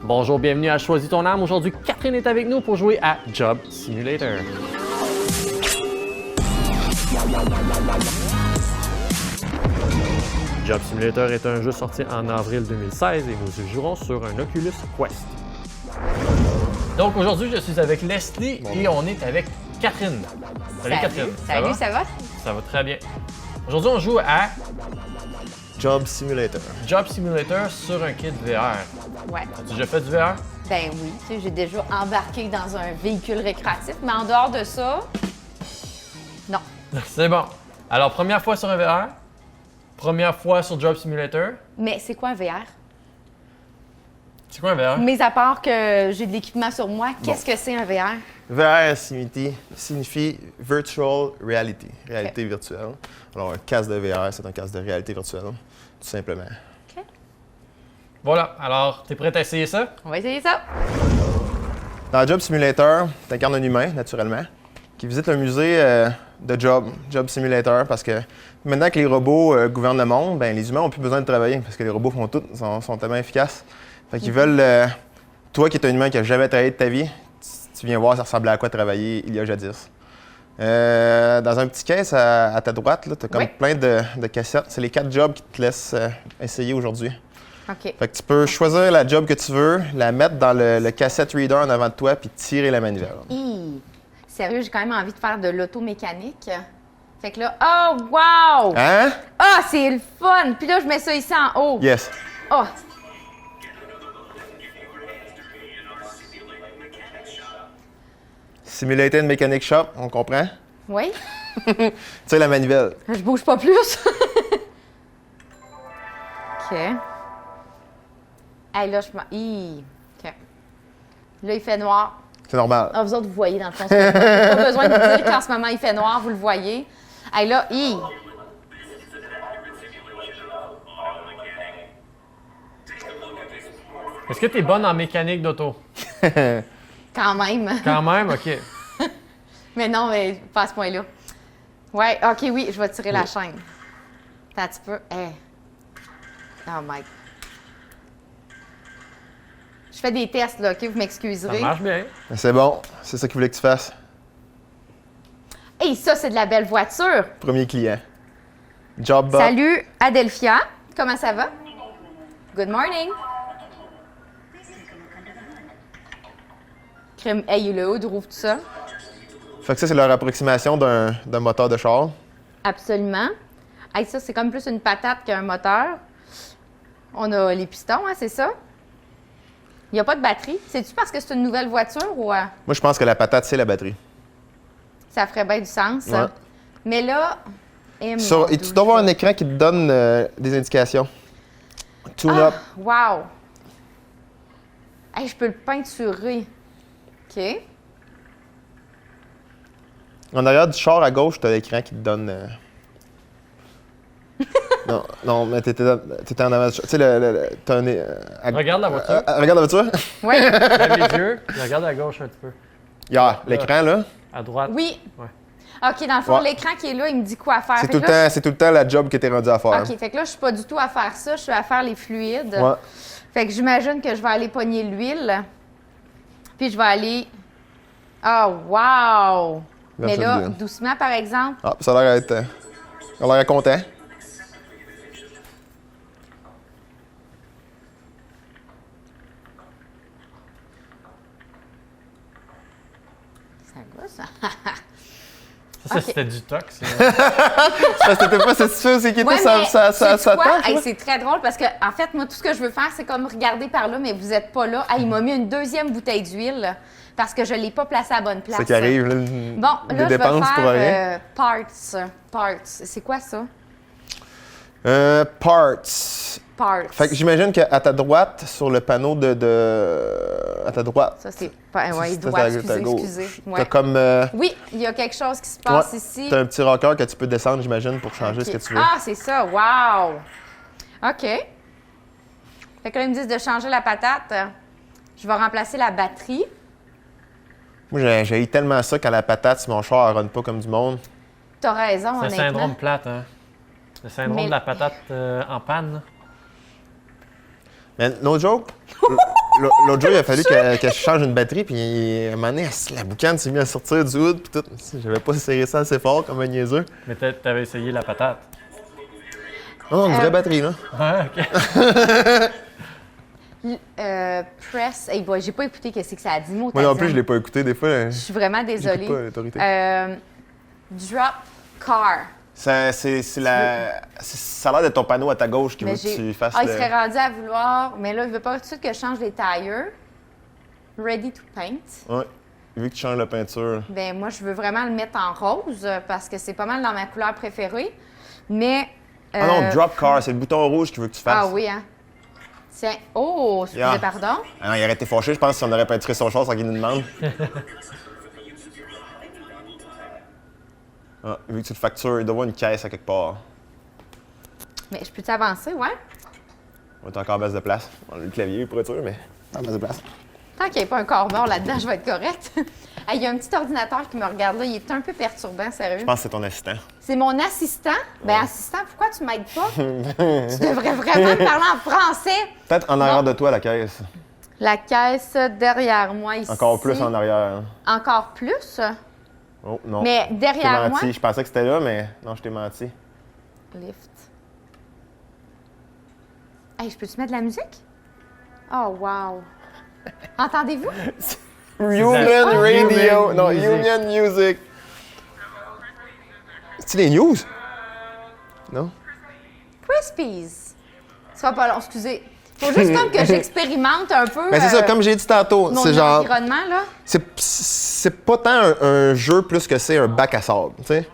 Bonjour, bienvenue à Choisis ton âme. Aujourd'hui, Catherine est avec nous pour jouer à Job Simulator. Job Simulator est un jeu sorti en avril 2016 et nous y jouerons sur un Oculus Quest. Donc aujourd'hui, je suis avec Leslie et on est avec Catherine. Salut Catherine. Salut, ça va? Ça va très bien. Aujourd'hui, on joue à Job Simulator. Job Simulator sur un kit VR. Ouais. As-tu déjà fait du VR? Ben oui, tu sais, j'ai déjà embarqué dans un véhicule récréatif, mais en dehors de ça, non. C'est bon. Alors, première fois sur un VR, première fois sur Job Simulator. Mais c'est quoi un VR? C'est quoi un VR? Mis à part que j'ai de l'équipement sur moi, qu'est-ce que c'est un VR? VR signifie Virtual Reality, réalité virtuelle. Alors, un casque de VR, c'est un casque de réalité virtuelle, tout simplement. OK. Voilà. Alors, t'es prête à essayer ça? On va essayer ça. Dans Job Simulator, tu incarnes un humain, naturellement, qui visite un musée de Job Simulator, parce que maintenant que les robots gouvernent le monde, ben, les humains n'ont plus besoin de travailler, parce que les robots font tout, sont tellement efficaces. Fait qu'ils veulent, toi qui es un humain qui n'a jamais travaillé de ta vie, tu viens voir ça ressemblait à quoi travailler il y a jadis. Dans un petit caisse à ta droite, tu as comme plein de cassettes. C'est les 4 jobs qui te laissent essayer aujourd'hui. OK. Fait que tu peux choisir la job que tu veux, la mettre dans le cassette reader en avant de toi, puis tirer la manivelle. Sérieux, j'ai quand même envie de faire de l'automécanique. Fait que là, oh, wow! Hein? Ah, c'est le fun! Puis là, je mets ça ici en haut. Yes. Oh! Simulated Mechanic Shop, on comprend? Oui? Tire la manivelle. Je bouge pas plus. OK. Hey, là, je m'en... OK. Là, il fait noir. C'est normal. Ah, vous autres, vous voyez dans le fond. Pas besoin de vous dire qu'en ce moment, il fait noir, vous le voyez. Hey, là, Est-ce que t'es bonne en mécanique d'auto? Quand même. Quand même? OK. Mais non, mais pas à ce point-là. Ouais, OK, oui, je vais tirer la chaîne. Attends un petit peu. Hey. Oh my... Je fais des tests, là, OK? Vous Ça m'excuserez. marche bien. C'est bon, c'est ça qu'il voulait que tu fasses. Hey, ça, c'est de la belle voiture. Premier client. Job Bot. Salut, Adelphia. Comment ça va? Good morning. Crème, hey, le haut, rouvre tout ça. Fait que ça, c'est leur approximation d'un moteur de char. Absolument. Hey, ça, c'est comme plus une patate qu'un moteur. On a les pistons, hein, c'est ça? Il n'y a pas de batterie. C'est-tu parce que c'est une nouvelle voiture ou... Moi, je pense que la patate, c'est la batterie. Ça ferait bien du sens. Ouais. Mais là... Et tu dois avoir un écran qui te donne des indications. Tune up. Wow! Hey, je peux le peinturer. OK. En arrière du char à gauche, tu as l'écran qui te donne. non, mais t'étais en avant du char. Tu sais, t'as un. Regarde la voiture. Regarde la voiture. Oui. Lève les yeux. Puis regarde à gauche un petit peu. L'écran, là. À droite. Oui. Ouais. OK, dans le fond, Ouais. l'écran qui est là, il me dit quoi faire. C'est Fait tout, que là, c'est tout le temps la job que t'es rendu à faire. OK, fait que là, je suis pas du tout à faire ça. Je suis à faire les fluides. Ouais. Fait que j'imagine que je vais aller pogner l'huile. Puis je vais aller... Oh, wow! Mais Verser là, l'huile. doucement, par exemple. Ah, ça a l'air d'être. Ça a l'air content. Ça gosse. Ça, OK. c'était du tox. Parce que t'étais pas satisfait, c'est qui Ouais, était ça sais-tu quoi? tâche, Hey, là? c'est très drôle parce que, en fait, moi, tout ce que je veux faire, c'est comme regarder par là, mais vous êtes pas là. Hey, il m'a mis une deuxième bouteille d'huile parce que je l'ai pas placée à la bonne place. C'est ça qui arrive, là. Bon, là, des je vais dépenses pour rien. faire parts. C'est quoi ça? Parts. Parts. Fait que j'imagine qu'à ta droite, sur le panneau à ta droite. Ça, c'est pas... Ouais, c'est droit, ta excusez. gauche. Ouais. T'as comme. Oui, il y a quelque chose qui se passe ici. T'as un petit rocker que tu peux descendre, j'imagine, pour changer OK. ce que tu veux. Ah, c'est ça. Wow! OK. Fait que là, ils me disent de changer la patate. Je vais remplacer la batterie. Moi, j'ai tellement ça quand la patate, si mon char ne run pas comme du monde. T'as raison, C'est un honnêtement. syndrome plate, hein? Le syndrome Mais- de la patate en panne. Mais no joke, L'autre jour, il a fallu que je change une batterie, puis à un moment donné, la boucane s'est mise à sortir du hood, puis tout. J'avais pas serré ça assez fort comme un niaiseux. Mais t'avais essayé la patate. Non, une vraie batterie, là. Ah, OK. Press. Hey boy, j'ai pas écouté qu'est-ce que ça a dit. Moi non plus, je l'ai pas écouté. Des fois, Je suis vraiment désolée. pas l'autorité. Drop car. Ça a l'air d'être ton panneau à ta gauche qui veut Mais que tu fasses il serait rendu à vouloir. Mais là, il veut pas tout de suite que je change les tires. Ready to paint. Ouais. Vu que tu changes la peinture. Ben moi, je veux vraiment le mettre en rose parce que c'est pas mal dans ma couleur préférée. Mais. Ah non, drop car, c'est le bouton rouge qu'il veut que tu fasses. Ah oui, hein. Tiens. Oh, excusez, pardon. Ah non, il aurait été fâché, je pense, si on aurait peinturé son char sans qu'il nous demande. Ah, vu que tu le factures, il doit y avoir une caisse à quelque part. Mais je peux-tu avancer, ouais? On est encore en baisse de place. On a le clavier pour être sûr, mais en baisse de place. Tant qu'il n'y a pas un corps mort là-dedans, je vais être correcte. Il y a un petit ordinateur qui me regarde là, il est un peu perturbant, sérieux. Je pense que c'est ton assistant. C'est mon assistant? Ben assistant, pourquoi tu m'aides pas? Tu devrais vraiment me parler en français. Peut-être en arrière de toi, la caisse. La caisse derrière moi ici. Encore plus en arrière. Encore plus? Oh, non. Mais Je t'ai derrière moi... menti. Je pensais que c'était là, mais non, je t'ai menti. Lift. Hey, je peux-tu mettre de la musique? Oh, wow. Entendez-vous? Human Radio! Non, Music. Union Music! C'est-tu les news? Non? Crispies. Ce sera pas long, excusez. Faut juste comme que j'expérimente un peu Mais c'est ça, comme j'ai dit tantôt, mon c'est genre. environnement, là. C'est pas tant un jeu plus que c'est un bac à sable, tu sais.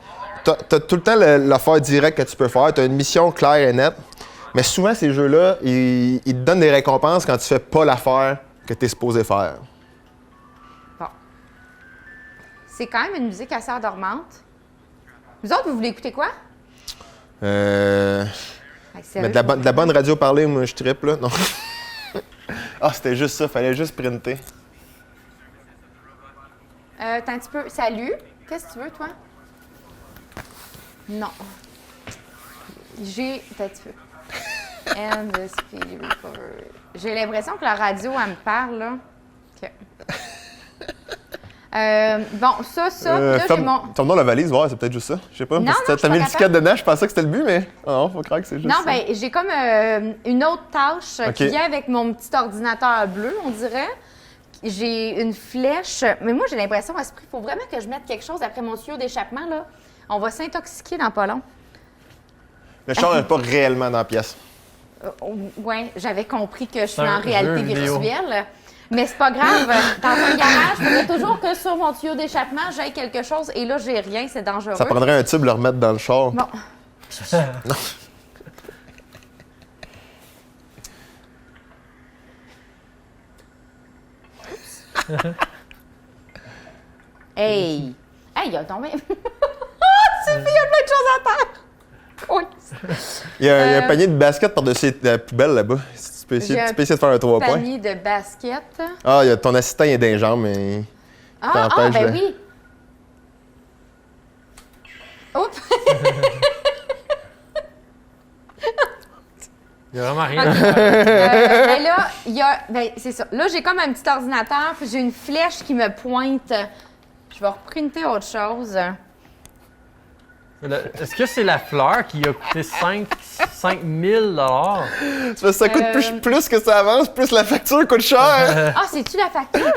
T'as tout le temps l'affaire directe que tu peux faire, t'as une mission claire et nette, mais souvent ces jeux-là, ils te donnent des récompenses quand tu fais pas l'affaire que t'es supposé faire. Bon. C'est quand même une musique assez endormante. Vous autres, vous voulez écouter quoi? Mais de la bonne radio parlée, moi je trippe là, non. Ah, c'était juste ça, fallait juste printer. Attends un petit peu. Salut. Qu'est-ce que tu veux, toi? Non. Attends un petit peu. And the speed recovery. J'ai l'impression que la radio, elle me parle, là. OK. Bon, ça, là, j'ai mon... Ferme-nous la valise, ouais, c'est peut-être juste ça. Je sais pas. Non, parce que non, je suis t'as mis pas le ticket dedans, je pensais que c'était le but, mais. Ah non, faut croire que c'est juste Non, ça. ben j'ai comme une autre tâche qui vient avec mon petit ordinateur bleu, on dirait. J'ai une flèche. Mais moi, j'ai l'impression, Esprit, il faut vraiment que je mette quelque chose après mon tuyau d'échappement, là. On va s'intoxiquer dans pas long. Le char n'est pas réellement dans la pièce. Oui, j'avais compris que je suis C'est un en réalité jeu vidéo. virtuelle. Mais c'est pas grave. Dans un garage, il faudrait toujours que sur mon tuyau d'échappement, j'aille quelque chose. Et là, j'ai rien, c'est dangereux. Ça prendrait un tube le remettre dans le char. Bon. Non. Hey! Hey, il a tombé. Sophie, il y a plein de choses à faire. Oui. Il y a un panier de basket par-dessus la poubelle là-bas. Si tu peux essayer, J'ai tu peux essayer de faire un 3 points. Panier de basket. Ah, ton assistant il est dans les jambes, mais. t'empêche Ben de- oui. Oups! Il n'y a vraiment rien. Ben là, il y a. Ben, c'est ça. Là, j'ai comme un petit ordinateur, puis j'ai une flèche qui me pointe. Je vais reprinter autre chose. Est-ce que c'est la fleur qui a coûté 5 000 Ça coûte plus que ça avance, plus la facture coûte cher. Ah, c'est-tu la facture?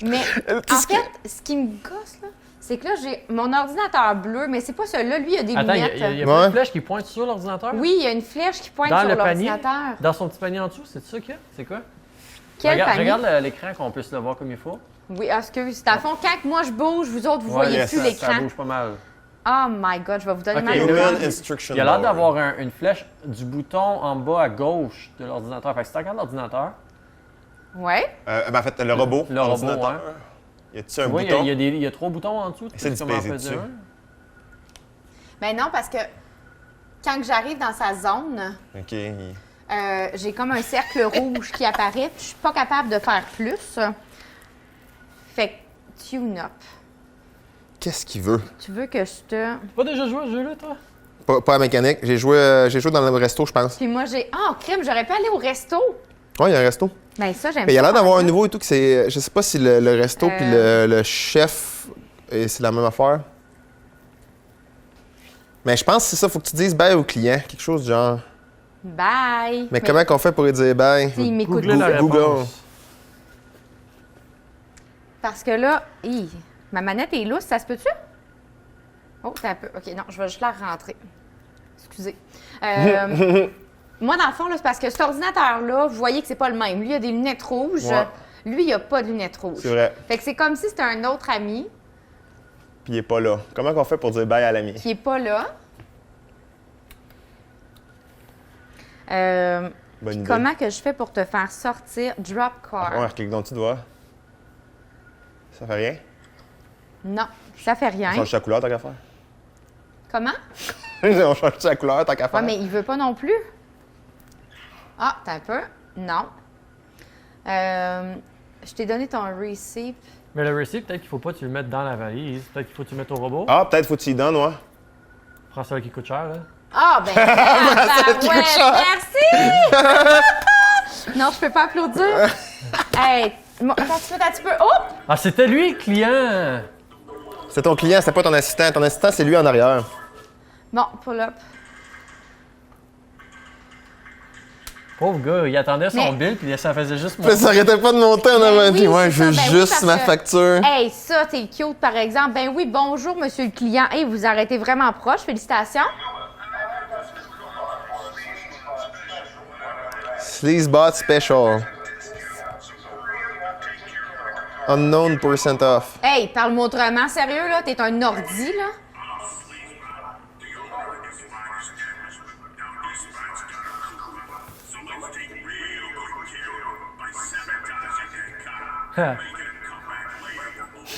Mais en fait, ce qui me gosse, là, c'est que là, j'ai mon ordinateur bleu, mais c'est pas celui-là. Lui, il y a des Attends, il lunettes. y a pas Ouais. une flèche qui pointe sur l'ordinateur? Oui, il y a une flèche qui pointe Dans sur le panier? l'ordinateur. Dans son petit panier en dessous, c'est ça qu'il y a? C'est quoi? Quel panier? Regarde l'écran qu'on puisse le voir comme il faut. Oui, parce que c'est à fond, quand moi je bouge, vous autres, vous voyez plus ça l'écran. bouge pas mal. Oh my God, je vais vous donner Ok, ma là, Human nouvelle. Instruction Il y a l'air Board. d'avoir une flèche du bouton en bas à gauche de l'ordinateur. Fait que si tu regardes l'ordinateur, Ouais. Ben, en fait, le robot. Le robot, l'ordinateur. ouais. Y a-tu un tu vois, bouton? il y a 3 boutons en dessous. Tu Essaie peux d'y comment peser peser dessus. un. Ben non, parce que quand j'arrive dans sa zone, Ok. j'ai comme un cercle rouge qui apparaît, puis je suis pas capable de faire plus. Fait que tune up. Qu'est-ce qu'il veut? Tu veux que je te. Tu pas déjà joué à ce jeu-là, toi? Pas à mécanique. J'ai joué dans le resto, je pense. Puis moi, j'ai. Ah, crème, j'aurais pu aller au resto. Ouais, il y a un resto. Ben ça, j'aime Mais il y a ça, l'air d'avoir un hein. nouveau et tout, que c'est. Je sais pas si le resto puis le chef, c'est la même affaire. Mais je pense que c'est ça, faut que tu dises bye au client, quelque chose du genre. Bye. Mais comment qu'on fait pour lui dire bye? Il m'écoute Googlez la Google. réponse. Parce que là, ma manette est lousse, ça se peut-tu? Oh, t'as un peu. OK, non, je vais juste la rentrer. Excusez. Moi, dans le fond, là, c'est parce que cet ordinateur-là, vous voyez que c'est pas le même. Lui, il a des lunettes rouges. Ouais. Lui, il a pas de lunettes rouges. C'est vrai. Fait que c'est comme si c'était un autre ami Puis il est pas là. Comment qu'on fait pour dire bye à l'ami? qui est pas là. Bonne idée. Comment que je fais pour te faire sortir drop car? Ouais, clique donc, tu dois. Ça fait rien? Non, ça fait rien. On change sa couleur, tant qu'à faire. Comment? On change sa couleur, tant qu'à faire. Ouais, mais il veut pas non plus. Ah, t'as un peu. Non. Je t'ai donné ton receipt. Mais le receipt, peut-être qu'il faut pas que tu le mettes dans la valise. Peut-être qu'il faut que tu le mettes au robot. Ah, peut-être faut que tu y donnes, ouais. Prends celui qui coûte cher, là. Ah, ben, ouais, merci! Non, je peux pas applaudir. Hey, attends un petit peu. Oh! Ah, c'était lui, le client! C'est ton client, c'est pas ton assistant. Ton assistant, c'est lui en arrière. Bon, pull up. Pauvre gars, il attendait son Mais- bill, puis ça faisait juste Puis ça arrêtait pas de monter en avant. oui, Puis ouais, c'est je veux ça. Ben oui, juste parce ma que- facture. Hey, ça, t'es cute, par exemple. Ben oui, bonjour, monsieur le client. Hey, vous arrêtez vraiment proche. Félicitations. Sleazebot Special. Unknown % off. Hey, parle-moi autrement. Sérieux, là? T'es un ordi, là?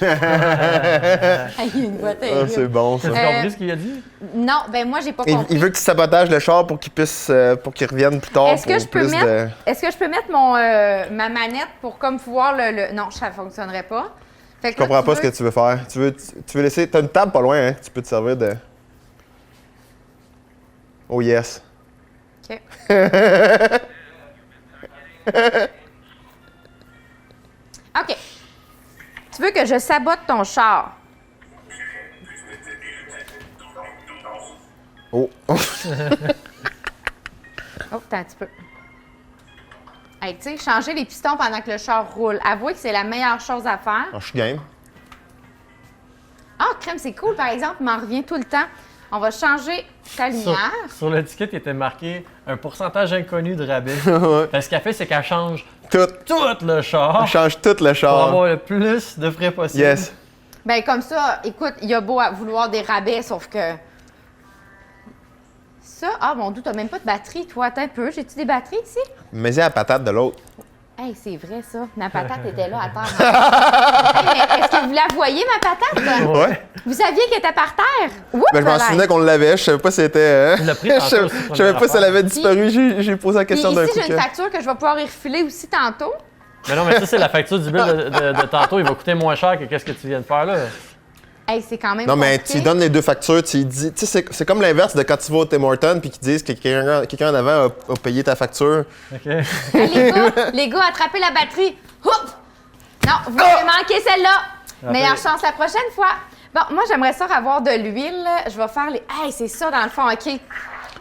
Hey, il y a une voix Ah, terrible. c'est bon, ça. T'as compris ce qu'il a dit? Non, ben moi, j'ai pas Il, compris. il veut que tu sabotages le char pour qu'il puisse, pour qu'il revienne plus tard. Est-ce que pour je peux plus mettre, de... est-ce que je peux mettre mon, ma manette pour comme pouvoir le... Non, ça fonctionnerait pas. Fait Je que là, comprends pas ce veux- que tu veux faire. Tu veux laisser... T'as une table pas loin, hein? Tu peux te servir de... Oh yes. OK. OK. Tu veux que je sabote ton char? Oh. Oh, attends un petit peu. Hey, tu sais, changer les pistons pendant que le char roule. Avouez que c'est la meilleure chose à faire. Alors, je suis game. Ah, crème, c'est cool, par exemple, il m'en revient tout le temps. On va changer ta lumière. Sur l'étiquette, il était marqué un pourcentage inconnu de rabais. Ouais. Fait que ce qu'elle fait, c'est qu'elle change Tout. tout le char On change tout le pour char. avoir le plus de frais possible. Yes. Ben comme ça, écoute, il y a beau à vouloir des rabais, sauf que... Ça, ah mon Dieu, t'as même pas de batterie, toi. Attends un peu, j'ai-tu des batteries ici? Mets-y la patate de l'autre. Hey, c'est vrai, ça. Ma patate était là à terre. Hey, mais est-ce que vous la voyez, ma patate? Ouais. Vous saviez qu'elle était par terre? Oups, Ben, je m'en voilà. souvenais qu'on l'avait. Je savais pas si c'était... Tu l'as pris je tantôt savais, aussi, je première savais pas si elle affaire. avait disparu. J'ai posé la Puis question d'un ici, coup. j'ai une facture que je vais pouvoir y refiler aussi tantôt. Mais non, mais ça, c'est la facture du bill de tantôt. Il va coûter moins cher que qu'est-ce que tu viens de faire là. Hey, c'est quand même Non, mais compliqué. tu lui donnes les deux factures, tu lui dis... Tu sais, c'est comme l'inverse de quand tu vas au Tim Hortons puis qu'ils disent que quelqu'un en avant a payé ta facture. OK? Hey, les gars, attrapez la batterie. Oups! Non, vous avez manqué celle-là. Meilleure chance la prochaine fois. Bon, moi, j'aimerais ça avoir de l'huile. Je vais faire les... Hey, c'est ça, dans le fond, OK.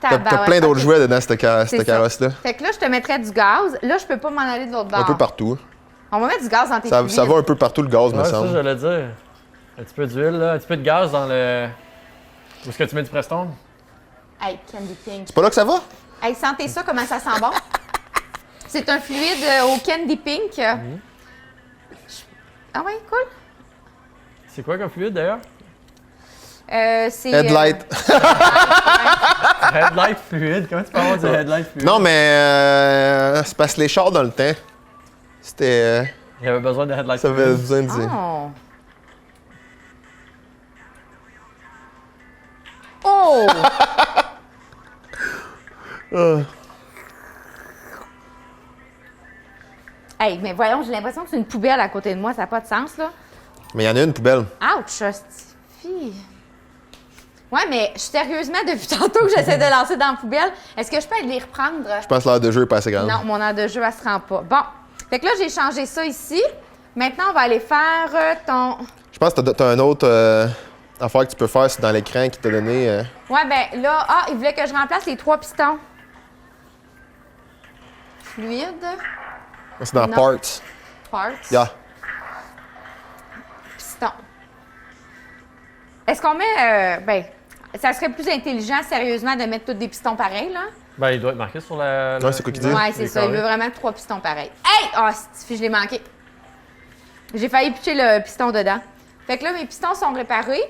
T'as plein d'autres jouets dedans, cette C'est ça. carrosse-là. Fait que là, je te mettrais du gaz. Là, je peux pas m'en aller de l'autre bord. Un peu partout. On va mettre du gaz dans tes Ça fluides. va un peu partout, le gaz, me Ouais, ça, semble. j'allais dire. Un petit peu d'huile, là. Un petit peu de gaz dans le. Où est-ce que tu mets du Prestone? Hey, Candy Pink. C'est pas là que ça va? Hey, sentez ça, comment ça sent bon? C'est un fluide au Candy Pink. Ah ouais, cool. C'est quoi comme fluide d'ailleurs? C'est... Headlight. Headlight fluide. Comment tu peux avoir du headlight fluide? Non, mais c'est parce que les chars dans le temps, c'était... Il avait besoin de headlight ça avait fluide. besoin de dire. Oh! Oh! Hey, mais voyons, j'ai l'impression que c'est une poubelle à côté de moi, ça n'a pas de sens, là. Mais il y en a une poubelle. Ouch, hostie. Ouais, mais sérieusement, depuis tantôt que j'essaie de lancer dans la poubelle, est-ce que je peux aller les reprendre? Je pense que l'heure de jeu est pas assez grande. Non, mon heure de jeu, elle se rend pas. Bon. Fait que là, j'ai changé ça ici. Maintenant, on va aller faire ton... Je pense que t'as un autre affaire que tu peux faire, c'est dans l'écran qui t'a donné. Ouais, ben là, il voulait que je remplace les 3 pistons. Fluide. C'est dans Non. Parts. Parts. Yeah. Piston. Est-ce qu'on met... ben, ça serait plus intelligent, sérieusement, de mettre tous des pistons pareils, là? Ben, il doit être marqué sur la. Ouais, c'est quoi qu'il dit? Ouais, c'est les ça. Il carrés. veut vraiment 3 pistons pareils. Hey! Ah, je l'ai manqué. J'ai failli pitcher le piston dedans. Fait que là, mes pistons sont réparés.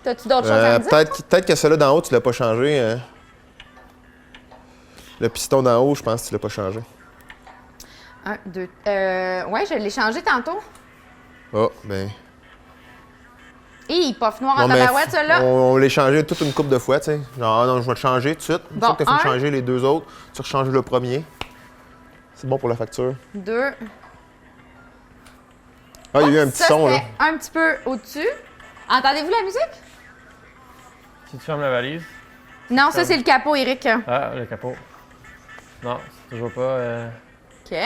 T'as-tu d'autres choses à me dire? Peut-être que celui-là d'en haut, tu l'as pas changé. Le piston d'en haut, je pense que tu l'as pas changé. 1, 2... ouais, je l'ai changé tantôt. Oh, ben. Hé, puff noir en Non, mais tabarouette, celui-là. on l'a changé toute une couple de fois, tu sais. Genre, ah non, je vais le changer tout de suite. Une Bon, fois que tu as fait un. changer les deux autres, tu rechanges le premier. C'est bon pour la facture. 2. Ah, il y a eu un petit ça, son, là. c'était un petit peu au-dessus. Entendez-vous la musique? Si tu fermes la valise. Non, ça, c'est le capot, Eric. Ah, le capot. Non, c'est toujours pas. OK.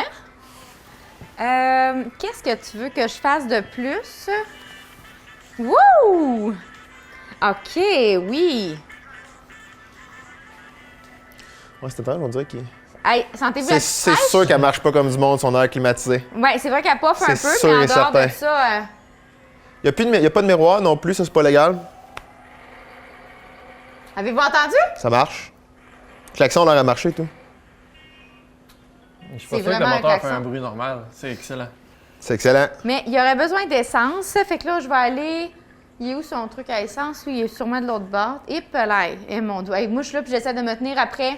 Qu'est-ce que tu veux que je fasse de plus? Wouh! OK, oui. Ouais, c'était temps, on dirait qu'il. Hey, sentez-vous la C'est petite sûr qu'elle marche pas comme du monde, son air climatisé. Ouais, c'est vrai qu'elle poffe un peu, C'est sûr mais en et dehors de certain. ça... Il n'y a pas de miroir non plus, ça c'est pas légal. Avez-vous entendu? Ça marche. Le klaxon a l'air à marcher, tout. Je suis pas C'est sûr que le vraiment un moteur fait klaxon. un bruit normal. C'est excellent. C'est excellent. Mais il y aurait besoin d'essence. Fait que là, je vais aller... Il est où son truc à essence? Oui, il est sûrement de l'autre bord. Et là, et mon doigt. Hey, moi, je suis là, puis j'essaie de me tenir après.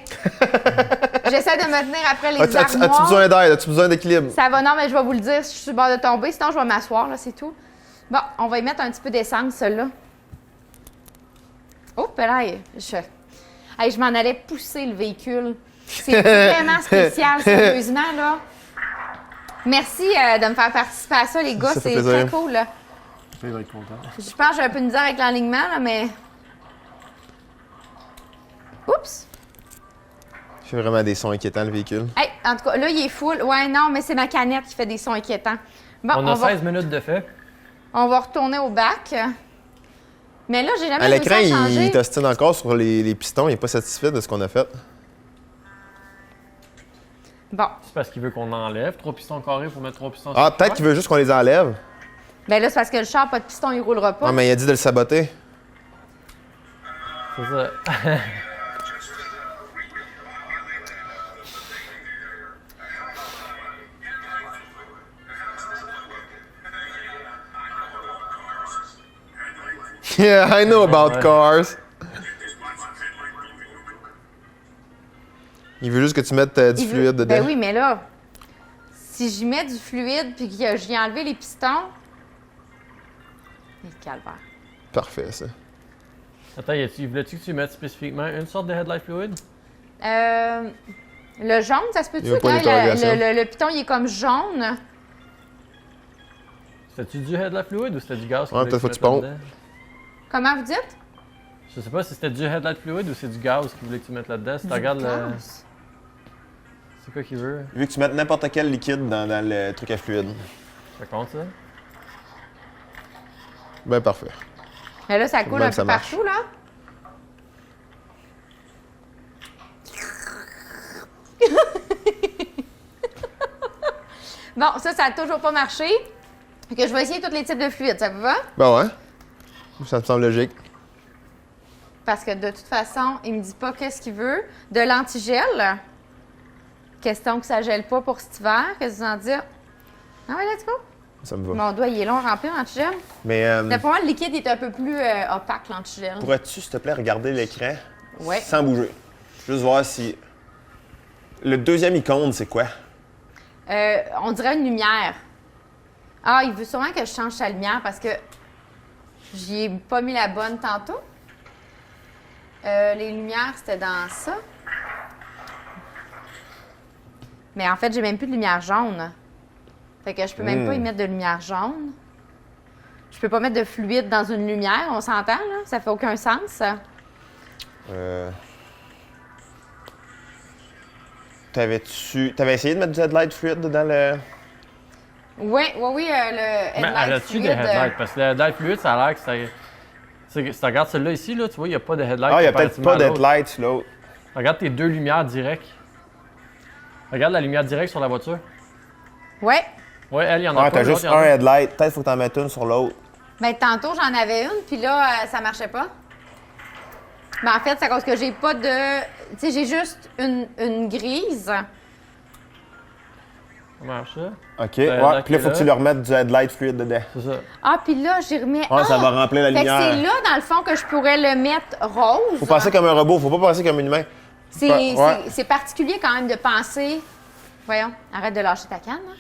J'essaie de me tenir après les As-tu armoires. besoin d'aide? As-tu besoin d'équilibre? Ça va, non, mais je vais vous le dire si je suis sur le bord de tomber. Sinon, je vais m'asseoir, là, c'est tout. Bon, on va y mettre un petit peu d'essence, celle-là. Oh, là, je m'en allais pousser le véhicule. C'est vraiment spécial, sérieusement, là. Merci de me faire participer à ça, les gars. Ça fait C'est plaisir. très cool, là. Je vais être content. Je pense que j'ai un peu de misère avec l'alignement, là, mais... Oups! Il fait vraiment des sons inquiétants, le véhicule. Hey, en tout cas, là, il est full. Ouais, non, mais c'est ma canette qui fait des sons inquiétants. Bon, On a 16 minutes de fait. on va retourner au bac. Mais là, j'ai jamais À réussi l'écran, à changer. il t'ostine encore sur les pistons. Il n'est pas satisfait de ce qu'on a fait. Bon, C'est parce qu'il veut qu'on enlève 3 pistons carrés pour mettre 3 pistons Ah, sur peut-être qu'il veut juste qu'on les enlève. ben là, c'est parce que le char, pas de piston, il roulera pas. Ah, mais il a dit de le saboter. C'est ça. Yeah, I know about Ouais. cars. Il veut juste que tu mettes du Il veut- fluide dedans. Ben oui, mais là, si j'y mets du fluide puis que j'y enlevé les pistons... C'est calvaire. Parfait, ça. Attends, voulais-tu que tu mettes spécifiquement une sorte de headlight fluid? Le jaune, ça se peut-tu? Il y a pas Regarde, d'interrogation. le piton, il est comme jaune. C'était-tu du headlight fluid ou c'était du gaz? Ouais, peut-être faut que tu pompes. Comment vous dites? Je sais pas si c'était du headlight fluid ou c'est du gaz qu'il voulait que tu mettes là-dedans. Si tu regardes le. Gaz. C'est quoi qu'il veut? Il veut que tu mettes n'importe quel liquide dans le truc à fluide. Ça compte ça? Ben parfait. Mais là, ça coule même un ça peu marche. partout, là. Bon, ça a toujours pas marché. Fait que je vais essayer tous les types de fluides, ça vous va? Ben ouais. Ça me semble logique. Parce que de toute façon, il me dit pas qu'est-ce qu'il veut. De l'antigel. Question que ça gèle pas pour cet hiver. Qu'est-ce que vous en dites? Ah ouais, let's go. Ça me va. Mon doigt, il est long à remplir l'antigel. Mais Pour moi, le liquide est un peu plus opaque, l'antigel. pourrais-tu, s'il te plaît, regarder l'écran Ouais. sans bouger? Juste voir si... Le deuxième icône, c'est quoi? On dirait une lumière. Ah, il veut sûrement que je change sa lumière parce que j'y ai pas mis la bonne tantôt. Les lumières, c'était dans ça. Mais en fait, j'ai même plus de lumière jaune. Fait que je peux même pas y mettre de lumière jaune. Je peux pas mettre de fluide dans une lumière, on s'entend, là? Ça fait aucun sens. T'avais essayé de mettre du headlight fluide dans le... Oui, le Mais headlight arrête-tu des fluide. headlights? Parce que le headlight fluide, ça a l'air que c'est... Si tu regardes celui-là ici, là, tu vois, il n'y a pas de headlight. Ah, il n'y a peut-être comparativement pas à l'autre. d'headlight sur l'autre. Regarde tes deux lumières directes. Regarde la lumière directe sur la voiture. Ouais. Ouais, elle, il y en a Ah, pas. t'as juste l'autre, il y en un a. headlight. Peut-être faut que t'en mettes une sur l'autre. Ben, tantôt, j'en avais une, puis là, ça marchait pas. Mais en fait, c'est à cause que j'ai pas de. Tu sais, j'ai juste une grise. Ça marche, ça? OK. headlight Ouais, puis là, faut est que tu là. leur mettes du headlight fluide dedans. C'est ça. Ah, puis là, j'y remets. Ouais, ça va remplir la Fait que lumière. c'est là, dans le fond, que je pourrais le mettre rose. Faut penser comme un robot, faut pas penser comme une humain. C'est Ouais. c'est particulier quand même de penser. Voyons, arrête de lâcher ta canne. Hein.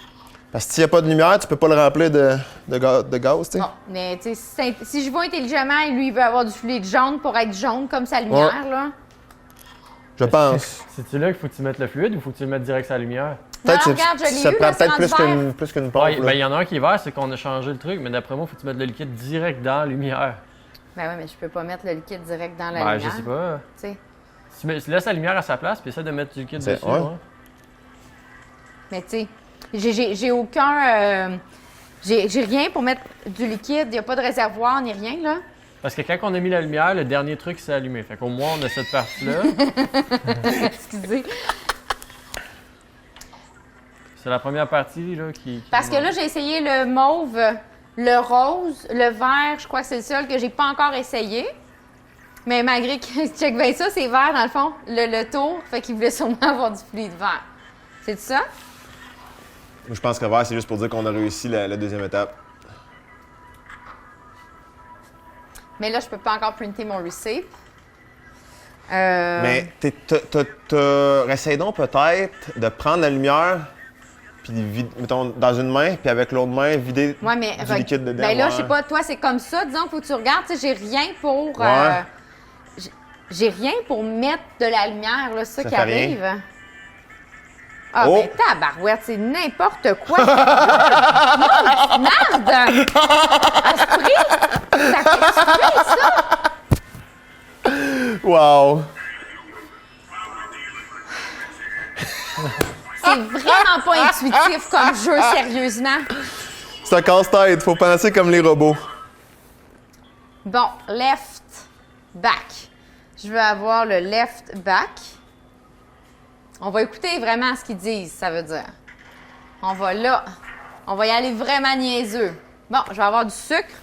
Parce que s'il n'y a pas de lumière, tu peux pas le remplir de gaz, tu sais. Bon, mais tu sais, si je vois intelligemment, lui, il veut avoir du fluide jaune pour être jaune comme sa lumière, là. Je pense. C'est-tu là qu'il faut que tu mettes le fluide ou faut que tu le mettes direct sur la lumière? Non, regarde, je l'ai ça eu, prend là, c'est peut-être rendu plus qu'une pompe. Ouais, là. ben, il y en a un qui est vert, c'est qu'on a changé le truc, mais d'après moi, il faut que tu mettes le liquide direct dans la lumière. Ben oui, mais je peux pas mettre le liquide direct dans la Ben, lumière. je sais pas. Tu sais. Tu laisses la lumière à sa place, puis essaie de mettre du liquide C'est- dessus. ouais. Ouais. Mais tu sais, j'ai aucun. J'ai rien pour mettre du liquide. Il n'y a pas de réservoir ni rien, là. Parce que quand on a mis la lumière, le dernier truc s'est allumé. Fait qu'au moins, on a cette partie-là. Excusez. C'est la première partie là, qui Parce que là, j'ai essayé le mauve, le rose, le vert. Je crois que c'est le seul que j'ai pas encore essayé. Mais malgré que, check bien ça, c'est vert dans le fond, le tour. Fait qu'il voulait sûrement avoir du fluide vert. C'est ça? Moi, je pense que vert, c'est juste pour dire qu'on a réussi la deuxième étape. Mais là, je peux pas encore printer mon receipt. Mais essaye donc peut-être de prendre la lumière, puis mettons dans une main, puis avec l'autre main, vider Ouais, mais du liquide dedans. ben là, ouais. je sais pas, toi, c'est comme ça. Disons, faut que tu regardes, tu sais, j'ai rien pour. Ouais. J'ai rien pour mettre de la lumière, là, ça Ça qui fait rien. arrive. Ah, Oh! ben tabarouette, c'est n'importe quoi. Non, merde! À ce prix! Ça fait exprès, ça! Wow! C'est vraiment pas intuitif comme jeu, sérieusement. C'est un casse-tête, faut penser comme les robots. Bon, left, back. Je veux avoir le left, back. On va écouter vraiment ce qu'ils disent, ça veut dire. On va là. On va y aller vraiment niaiseux. Bon, je vais avoir du sucre.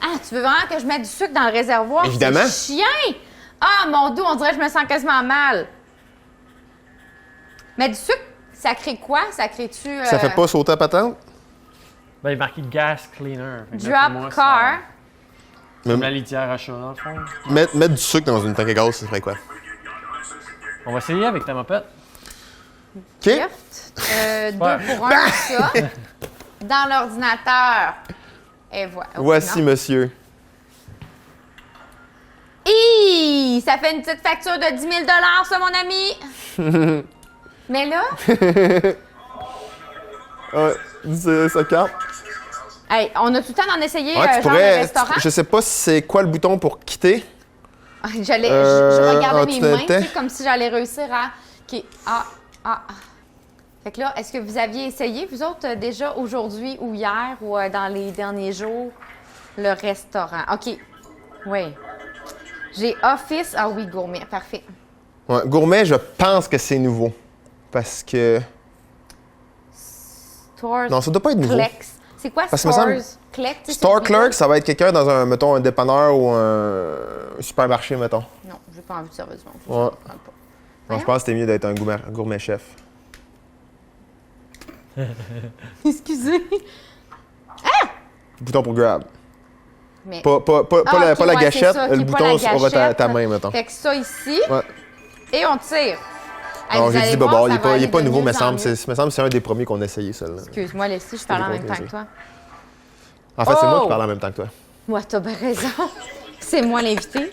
Ah, tu veux vraiment que je mette du sucre dans le réservoir? Évidemment. C'est chien! Ah, mon dos, on dirait que je me sens quasiment mal. Mais du sucre, ça crée quoi? Ça crée-tu... Ça fait pas sauter à patente? Ben, il est marqué gas cleaner. Fait que d'après moi, Drop ça- car. Comme la litière à chat, dans le fond. Mettre du sucre dans une tank à gaz, ça ferait quoi? On va essayer avec ta mopette. OK? Gift. 2 pour 1, ça. Dans l'ordinateur. Et voilà. Oh, Voici, non. monsieur. Hi! Ça fait une petite facture de 10 000 ça, mon ami! Mais là, Ça carte. hey, on a tout le temps d'en essayer, Ouais, tu genre pourrais. le restaurant. Je sais pas si c'est quoi le bouton pour quitter. Je en regardais mes dessous de mains, la tu tête. sais, comme si j'allais réussir à... OK. Fait que là, est-ce que vous aviez essayé, vous autres, déjà aujourd'hui ou hier ou dans les derniers jours, le restaurant? OK. Oui. J'ai Office. Ah oui, gourmet. Parfait. Ouais, gourmet, je pense que c'est nouveau. Parce que. Stores. Non, ça doit pas être nouveau. Clerks. C'est quoi Parce que me Stores? semble- Clerks, tu sais, Store c'est le clerk, ça va être quelqu'un dans un, mettons, un dépanneur ou un supermarché, mettons. Non, j'ai pas envie de servir du monde. Ouais. Je comprends pas. Non, je pense que c'était mieux d'être un gourmet chef. Excusez. Bouton pour grab. Mais... Pas Ah, ok, la ouais, gâchette, c'est ça, le ok, bouton pas la sur ta gâchette. main, mettons. Fait que ça ici, Ouais. et on tire. Hey, Non, vous j'ai allez dit voir, Bobo, il ça est va pas, aller de nouveau, mieux me en semble. mieux. Me semble que c'est un des premiers qu'on a essayé, celui-là. Excuse-moi, Leslie, je parle en des même temps que conseils. toi. En fait, c'est moi Oh! qui parle en même temps que toi. Ouais, t'as bien raison. C'est moi l'invité.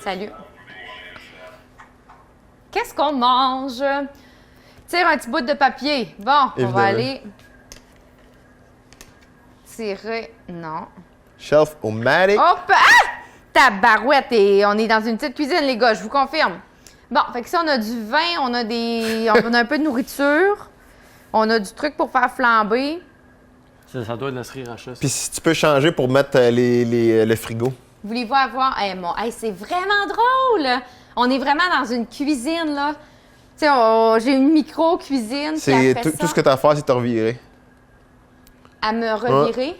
Salut. Qu'est-ce qu'on mange? Tire un petit bout de papier. Bon, on Évidemment. va aller tirer. Non. Shelf-o-matic. Hop! Ah! Tabarouette, et on est dans une petite cuisine, les gars, je vous confirme. Bon, fait que ça, on a du vin, on a un peu de nourriture, on a du truc pour faire flamber. Ça doit être la sriracha. Puis si tu peux changer pour mettre le frigo. Voulez-vous avoir... c'est vraiment drôle! On est vraiment dans une cuisine, là. Tu sais, j'ai une micro-cuisine. C'est tout ce que tu as à faire, c'est te revirer. À me revirer?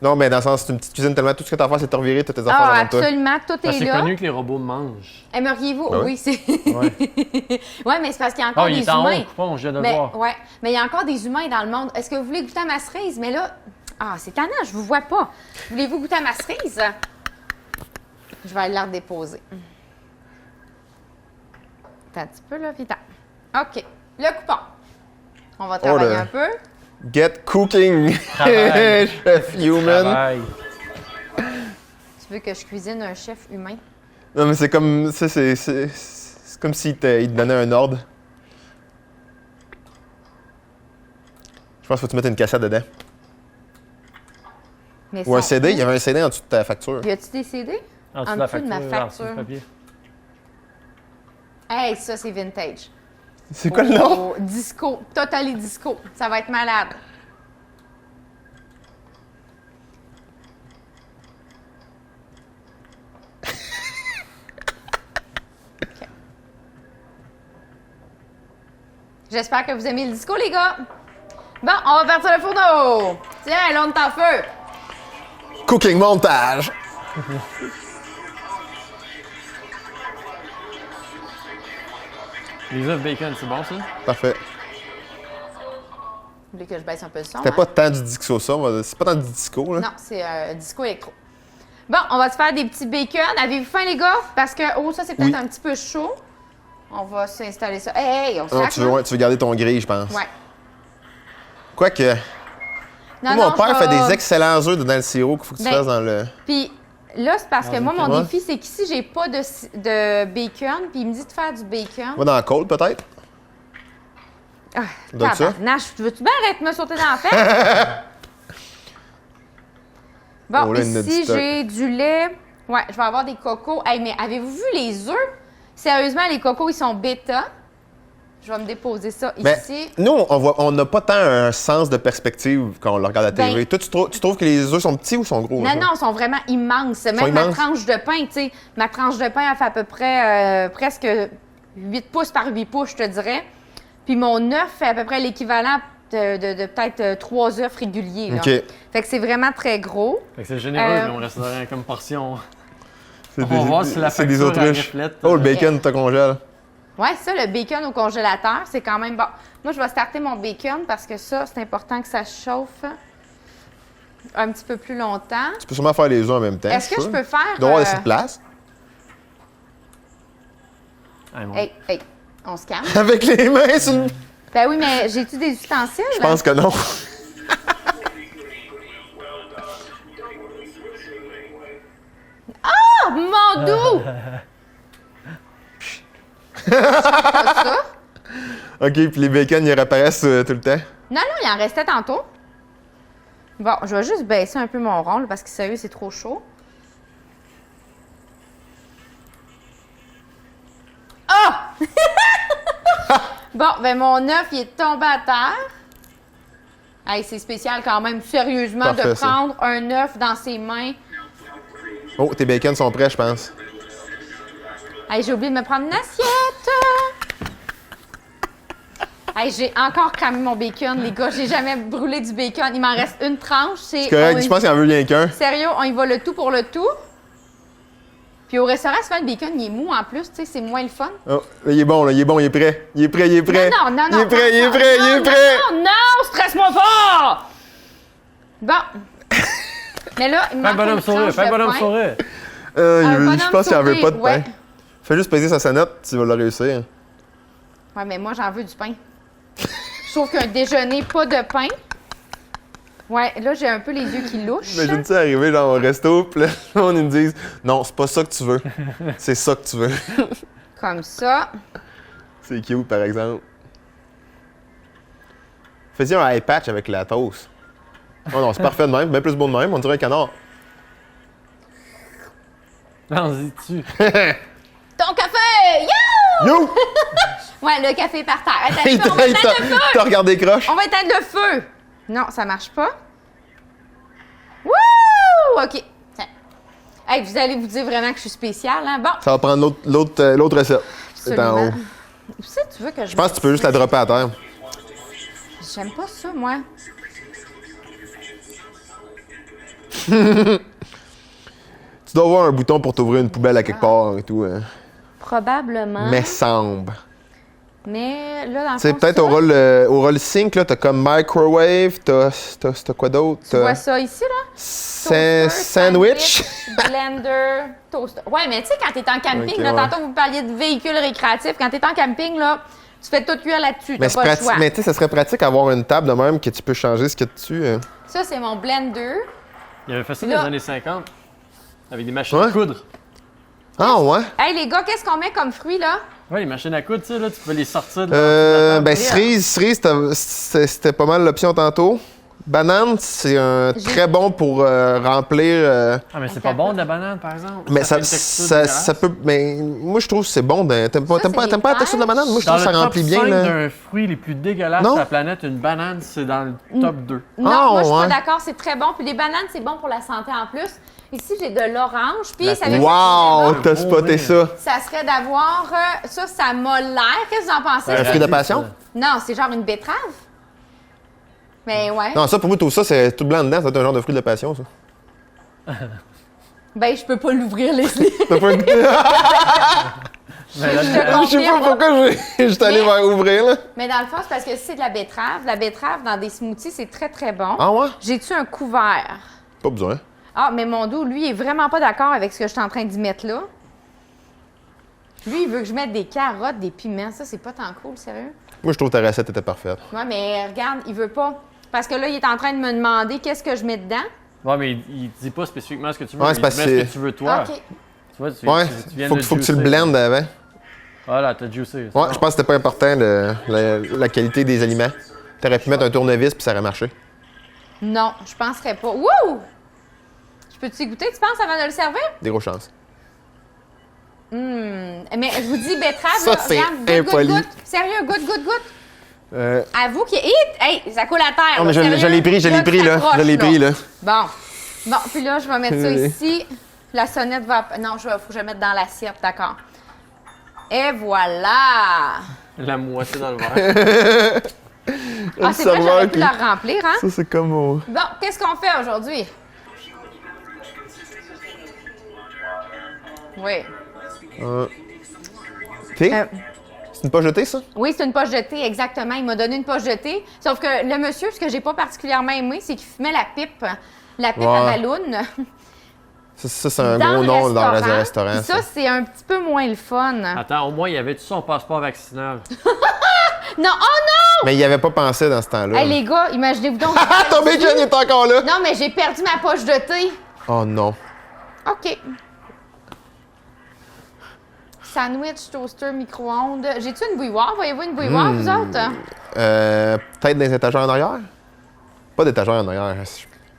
Non, mais dans le sens, c'est une petite cuisine tellement tout ce que tu as à faire, c'est te revirer, toutes tes affaires devant toi. Absolument, tout est là. C'est connu que les robots mangent. Aimeriez-vous? Ben oui, c'est... Ouais. Oui, mais c'est parce qu'il y a encore il des est en humains. haut, bon, je viens de le Mais, voir. ouais, mais il y a encore des humains dans le monde. Est-ce que vous voulez goûter à ma cerise? Mais là, c'est tannant, je vous vois pas. Voulez-vous goûter à ma cerise? Je vais aller la redéposer. Attends un petit peu, là, vite. OK. Le coupon. On va travailler un peu. Get cooking! Travail. Chef human! Travail. Tu veux que je cuisine un chef humain? Non, mais c'est comme... C'est comme s'il te donnait un ordre. Je pense qu'il faut que tu mettes une cassette dedans. Mais Ou un ça- CD. Il y avait un CD en dessous de ta facture. Y a-tu des CD? En dessous En de la dessous de ma facture, en dessous du facture. papier. Hey, ça, c'est vintage. C'est quoi le nom? Disco. Totally disco. Ça va être malade. OK. J'espère que vous aimez le disco, les gars. Bon, on va partir le fourneau. Tiens, là, on est en feu. Cooking montage! Les œufs bacon, c'est bon ça? Parfait. Vous voulez que je baisse un peu le son? C'était hein? pas tant du disco ça, c'est pas tant du disco, là. Non, c'est disco électro. Bon, on va se faire des petits bacon. Avez-vous faim, les gars? Parce que, ça, c'est peut-être Oui. un petit peu chaud. On va s'installer ça. Hey, on Non, sac, tu veux garder ton grille, je pense. Ouais. Quoique, Non, mon non, père je fait vais- des excellents œufs dans le sirop qu'il faut que tu Ben, fasses dans le... Puis là, c'est parce que moi, mon Ouais. défi, c'est qu'ici, j'ai pas de bacon. Puis il me dit de faire du bacon. Va dans la côte, peut-être? Ah, Donne ça. tabarnache, veux-tu bien arrêter de me sauter dans la fête? Bon, Oh là, il y en a du ici, stock. j'ai du lait. Ouais, je vais avoir des cocos. Hey, mais avez-vous vu les œufs? Sérieusement, les cocos, ils sont bêta. Je vais me déposer ça Mais ici. nous, on n'a pas tant un sens de perspective quand on le regarde à la Ben- TV. Toi, tu trouves que les œufs sont petits ou sont gros? Non, ça? non, ils sont vraiment immenses. Même ma immenses? tranche de pain, tu sais, ma tranche de pain, elle fait à peu près presque 8 pouces par 8 pouces, je te dirais. Puis mon œuf fait à peu près l'équivalent de peut-être 3 œufs réguliers. Là. OK. Fait que c'est vraiment très gros. Fait que c'est généreux, là, on reste rien comme portion. C'est On va voir si la c'est des facture, elle autruches. reflète, Oh, le bacon, t'as congèle. Ouais, ça, le bacon au congélateur, c'est quand même bon. Moi, je vais starter mon bacon parce que ça, c'est important que ça chauffe un petit peu plus longtemps. Tu peux sûrement faire les œufs en même temps. Est-ce que je sûr. peux faire... Il doit y avoir assez de place. Ah, bon. Hey, on se calme. Avec les mains sur une... Ben oui, mais j'ai-tu des ustensiles? Je pense que non. Oh, mon doux! ça? OK, puis les bacon, ils réapparaissent tout le temps. Non, non, il en restait tantôt. Bon, je vais juste baisser un peu mon rond, là, parce que sérieux, c'est trop chaud. Ah! Bon, ben mon œuf, il est tombé à terre. Hey, c'est spécial quand même, sérieusement, Parfait, de ça. prendre un œuf dans ses mains. Oh, tes bacon sont prêts, je pense. Hey, j'ai oublié de me prendre une assiette. Hey, j'ai encore cramé mon bacon, les gars. J'ai jamais brûlé du bacon. Il m'en reste une tranche. C'est correct, je pense qu'il en veut rien qu'un. Sérieux, on y va le tout pour le tout. Puis au restaurant, souvent, le bacon, il est mou en plus. Tu sais, c'est moins le fun. Oh, là, il est bon, là, il est bon, il est prêt. Il est prêt, il est prêt. Non, non, non, Il est prêt, il est non, prêt, il non, est prêt. Non, non, non, stresse-moi pas! Bon. Mais là, il me Fais un manque bonhomme une sourire, tranche fais un de bonhomme pain. sourire. Un bonhomme je pense qu'il en veut sourire, pas de pain. ouais. Fais juste peser sa note, tu vas le réussir. Ouais, mais moi, j'en veux du pain. Je trouve qu'un déjeuner, pas de pain. Ouais, là, j'ai un peu les yeux qui louchent. Imagine-tu arriver dans un resto, puis là, on nous dise non, c'est pas ça que tu veux. C'est ça que tu veux. Comme ça. C'est cute, par exemple. Fais-y un eye patch avec la toast. Oh non, c'est parfait de même, bien plus beau de même, on dirait un canard. Lance-y dessus. Ton café! Yo! Yo! Ouais, le café est par terre. Attends, Il on va éteindre le feu! t'a regardé croche. On va éteindre le feu! Non, ça marche pas. Wouh! OK. Tiens. Hey, vous allez vous dire vraiment que je suis spéciale, hein? Bon. Ça va prendre l'autre recette. C'est en haut. Où c'est que tu veux que Je pense que tu peux juste la dropper à terre. J'aime pas ça, moi. Tu dois avoir un bouton pour t'ouvrir une poubelle à quelque part et tout. Hein. Probablement. Mais semble. Mais là, dans le Tu sais, fond, peut-être ça, au rôle sync, là, t'as comme microwave, t'as quoi d'autre? tu vois ça ici, là? Toaster, Sandwich. blender, toaster. Ouais, mais tu sais, quand t'es en camping, Ok, là, ouais. tantôt vous parliez de véhicules récréatifs, quand t'es en camping, là, tu fais tout cuire là-dessus, Mais t'as pas le choix. mais tu sais, ça serait pratique d'avoir une table de même que tu peux changer ce qu'il y a dessus. Ça, c'est mon blender. Il avait fait ça dans Là. les années 50. Avec des machines Ouais. à coudre. Ah ouais? Hey, les gars, qu'est-ce qu'on met comme fruits, là? Ouais, les machines à coudre, tu sais, là, tu peux les sortir de Ben, cerise, c'était pas mal l'option tantôt. Banane, c'est très bon pour remplir. Ah, mais c'est pas bon de la banane, par exemple. Mais fait ça, une texture ça peut. Mais moi, je trouve que c'est bon. T'aimes pas, Ça, c'est t'aimes pas la texture de la banane? Moi, je Dans trouve que ça le remplit top bien. 5 Là. d'un fruit les plus dégueulasses Non? de la planète, une banane, c'est dans le top 2. Non, Ah, moi, je suis ouais. pas d'accord, c'est très bon. Puis les bananes, c'est bon pour la santé en plus. Ici, j'ai de l'orange. Puis, La- ça veut dire Wow, que t'as bon spoté nez. ça. ça serait d'avoir. Ça m'a l'air. Qu'est-ce que vous en pensez? Un fruit de passion? Non, c'est genre une betterave. Mais ouais. Non, ça, pour moi, tout ça, c'est tout blanc dedans. C'est un genre de fruit de passion, ça. Ben, je peux pas l'ouvrir, Leslie. T'as pas une- Mais là, Je te Je sais pas confirme. pourquoi j'étais allé Mais- vers ouvrir, là. Mais dans le fond, c'est parce que si c'est de la betterave. La betterave, dans des smoothies, c'est très, très bon. Ah ouais? J'ai-tu un couvert? Pas besoin. Ah, mais mon dos, lui, est vraiment pas d'accord avec ce que je suis en train d'y mettre là. Lui, il veut que je mette des carottes, des piments. Ça, c'est pas tant cool, sérieux. Moi, je trouve que ta recette était parfaite. Ouais, mais regarde, il veut pas. Parce que là, il est en train de me demander qu'est-ce que je mets dedans. Ouais, mais il dit pas spécifiquement ce que tu veux. Ouais, il c'est parce met que ce c'est- que tu veux, toi. OK. Tu vois, tu Ouais, viens faut de que tu le juicer. blendes avant. Voilà, t'as juicé. Ouais, je pense que c'était pas important la qualité des aliments. T'aurais pu mettre un tournevis puis ça aurait marché. Non, je penserais pas. Wouh! Je peux-tu y goûter, tu penses, avant de le servir? Des grosses chances. Mais je vous dis, betterave, Ça, là, c'est regarde, goûte, impoli. goûte, goûte. Sérieux, goûte, goûte, goûte. Euh, Avoue qu'il est. Hey, ça coule à terre. non, mais là, je sérieux. l'ai pris, Là, tu là. t'approches, Je l'ai pris, là. Bon. Bon, puis là, je vais mettre ça Oui. ici. La sonnette va. Non, faut que je le mette dans l'assiette, d'accord. Et voilà! La moitié dans le verre. Ah, c'est vrai, j'aurais pu la remplir, hein? Ça, c'est comme mon... Bon, qu'est-ce qu'on fait aujourd'hui? Oui. Thé? Euh, C'est une pas jetée, ça? Oui, c'est une poche de thé, exactement. Il m'a donné une poche de thé. Sauf que le monsieur, ce que j'ai pas particulièrement aimé, c'est qu'il fumait la pipe. La pipe à Ouais. ballon. Ça, c'est un Dans gros le nom dans le restaurant. restaurant. Puis ça, c'est un petit peu moins le fun. Attends, au moins, il y avait-tu son passeport vaccinal? Non, oh non! Mais il n'y avait pas pensé dans ce temps-là. Hey, les gars, imaginez-vous donc. j'ai Ah, ton perdu- bacon il est encore là! Non, mais j'ai perdu ma poche de thé. Oh non. OK. Sandwich, toaster, micro-ondes. J'ai-tu une bouilloire? Voyez-vous une bouilloire, vous autres? Peut-être des étagères en arrière? Pas d'étagères en arrière.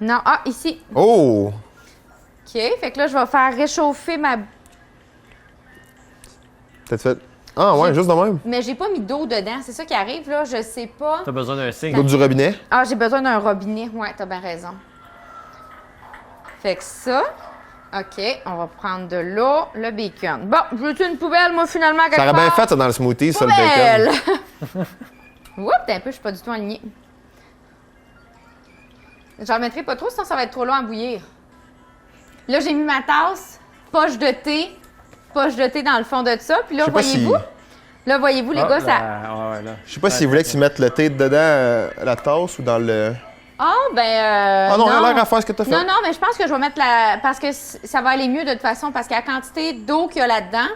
Non. Ah, ici. Oh! OK. Fait que là, je vais faire réchauffer ma... T'as fait. Ah ouais, J'ai- juste de même. Mais j'ai pas mis d'eau dedans. C'est ça qui arrive, là. Je sais pas. T'as besoin d'un signe. L'eau du robinet. Ah, j'ai besoin d'un robinet. Ouais, t'as bien raison. Fait que ça... OK, on va prendre de l'eau, le bacon. Bon, je veux une poubelle, moi, finalement, quelque Ça aurait bien part? fait ça dans le smoothie, ça, le Poubelle! bacon. Oups, t'es un peu, je suis pas du tout alignée. J'en mettrai pas trop, sinon ça va être trop long à bouillir. Là, j'ai mis ma tasse, poche de thé dans le fond de ça. Puis là, Je sais pas si- voyez-vous? Là, voyez-vous, les Ah, gars, ça... ouais, là. Je sais pas s'il voulait que tu mettes le thé dedans la tasse ou dans le. Ah, ben... Ah non, il a l'air à faire ce que t'as fait. Non, non, mais je pense que je vais mettre la... Parce que ça va aller mieux de toute façon, parce que la quantité d'eau qu'il y a là-dedans...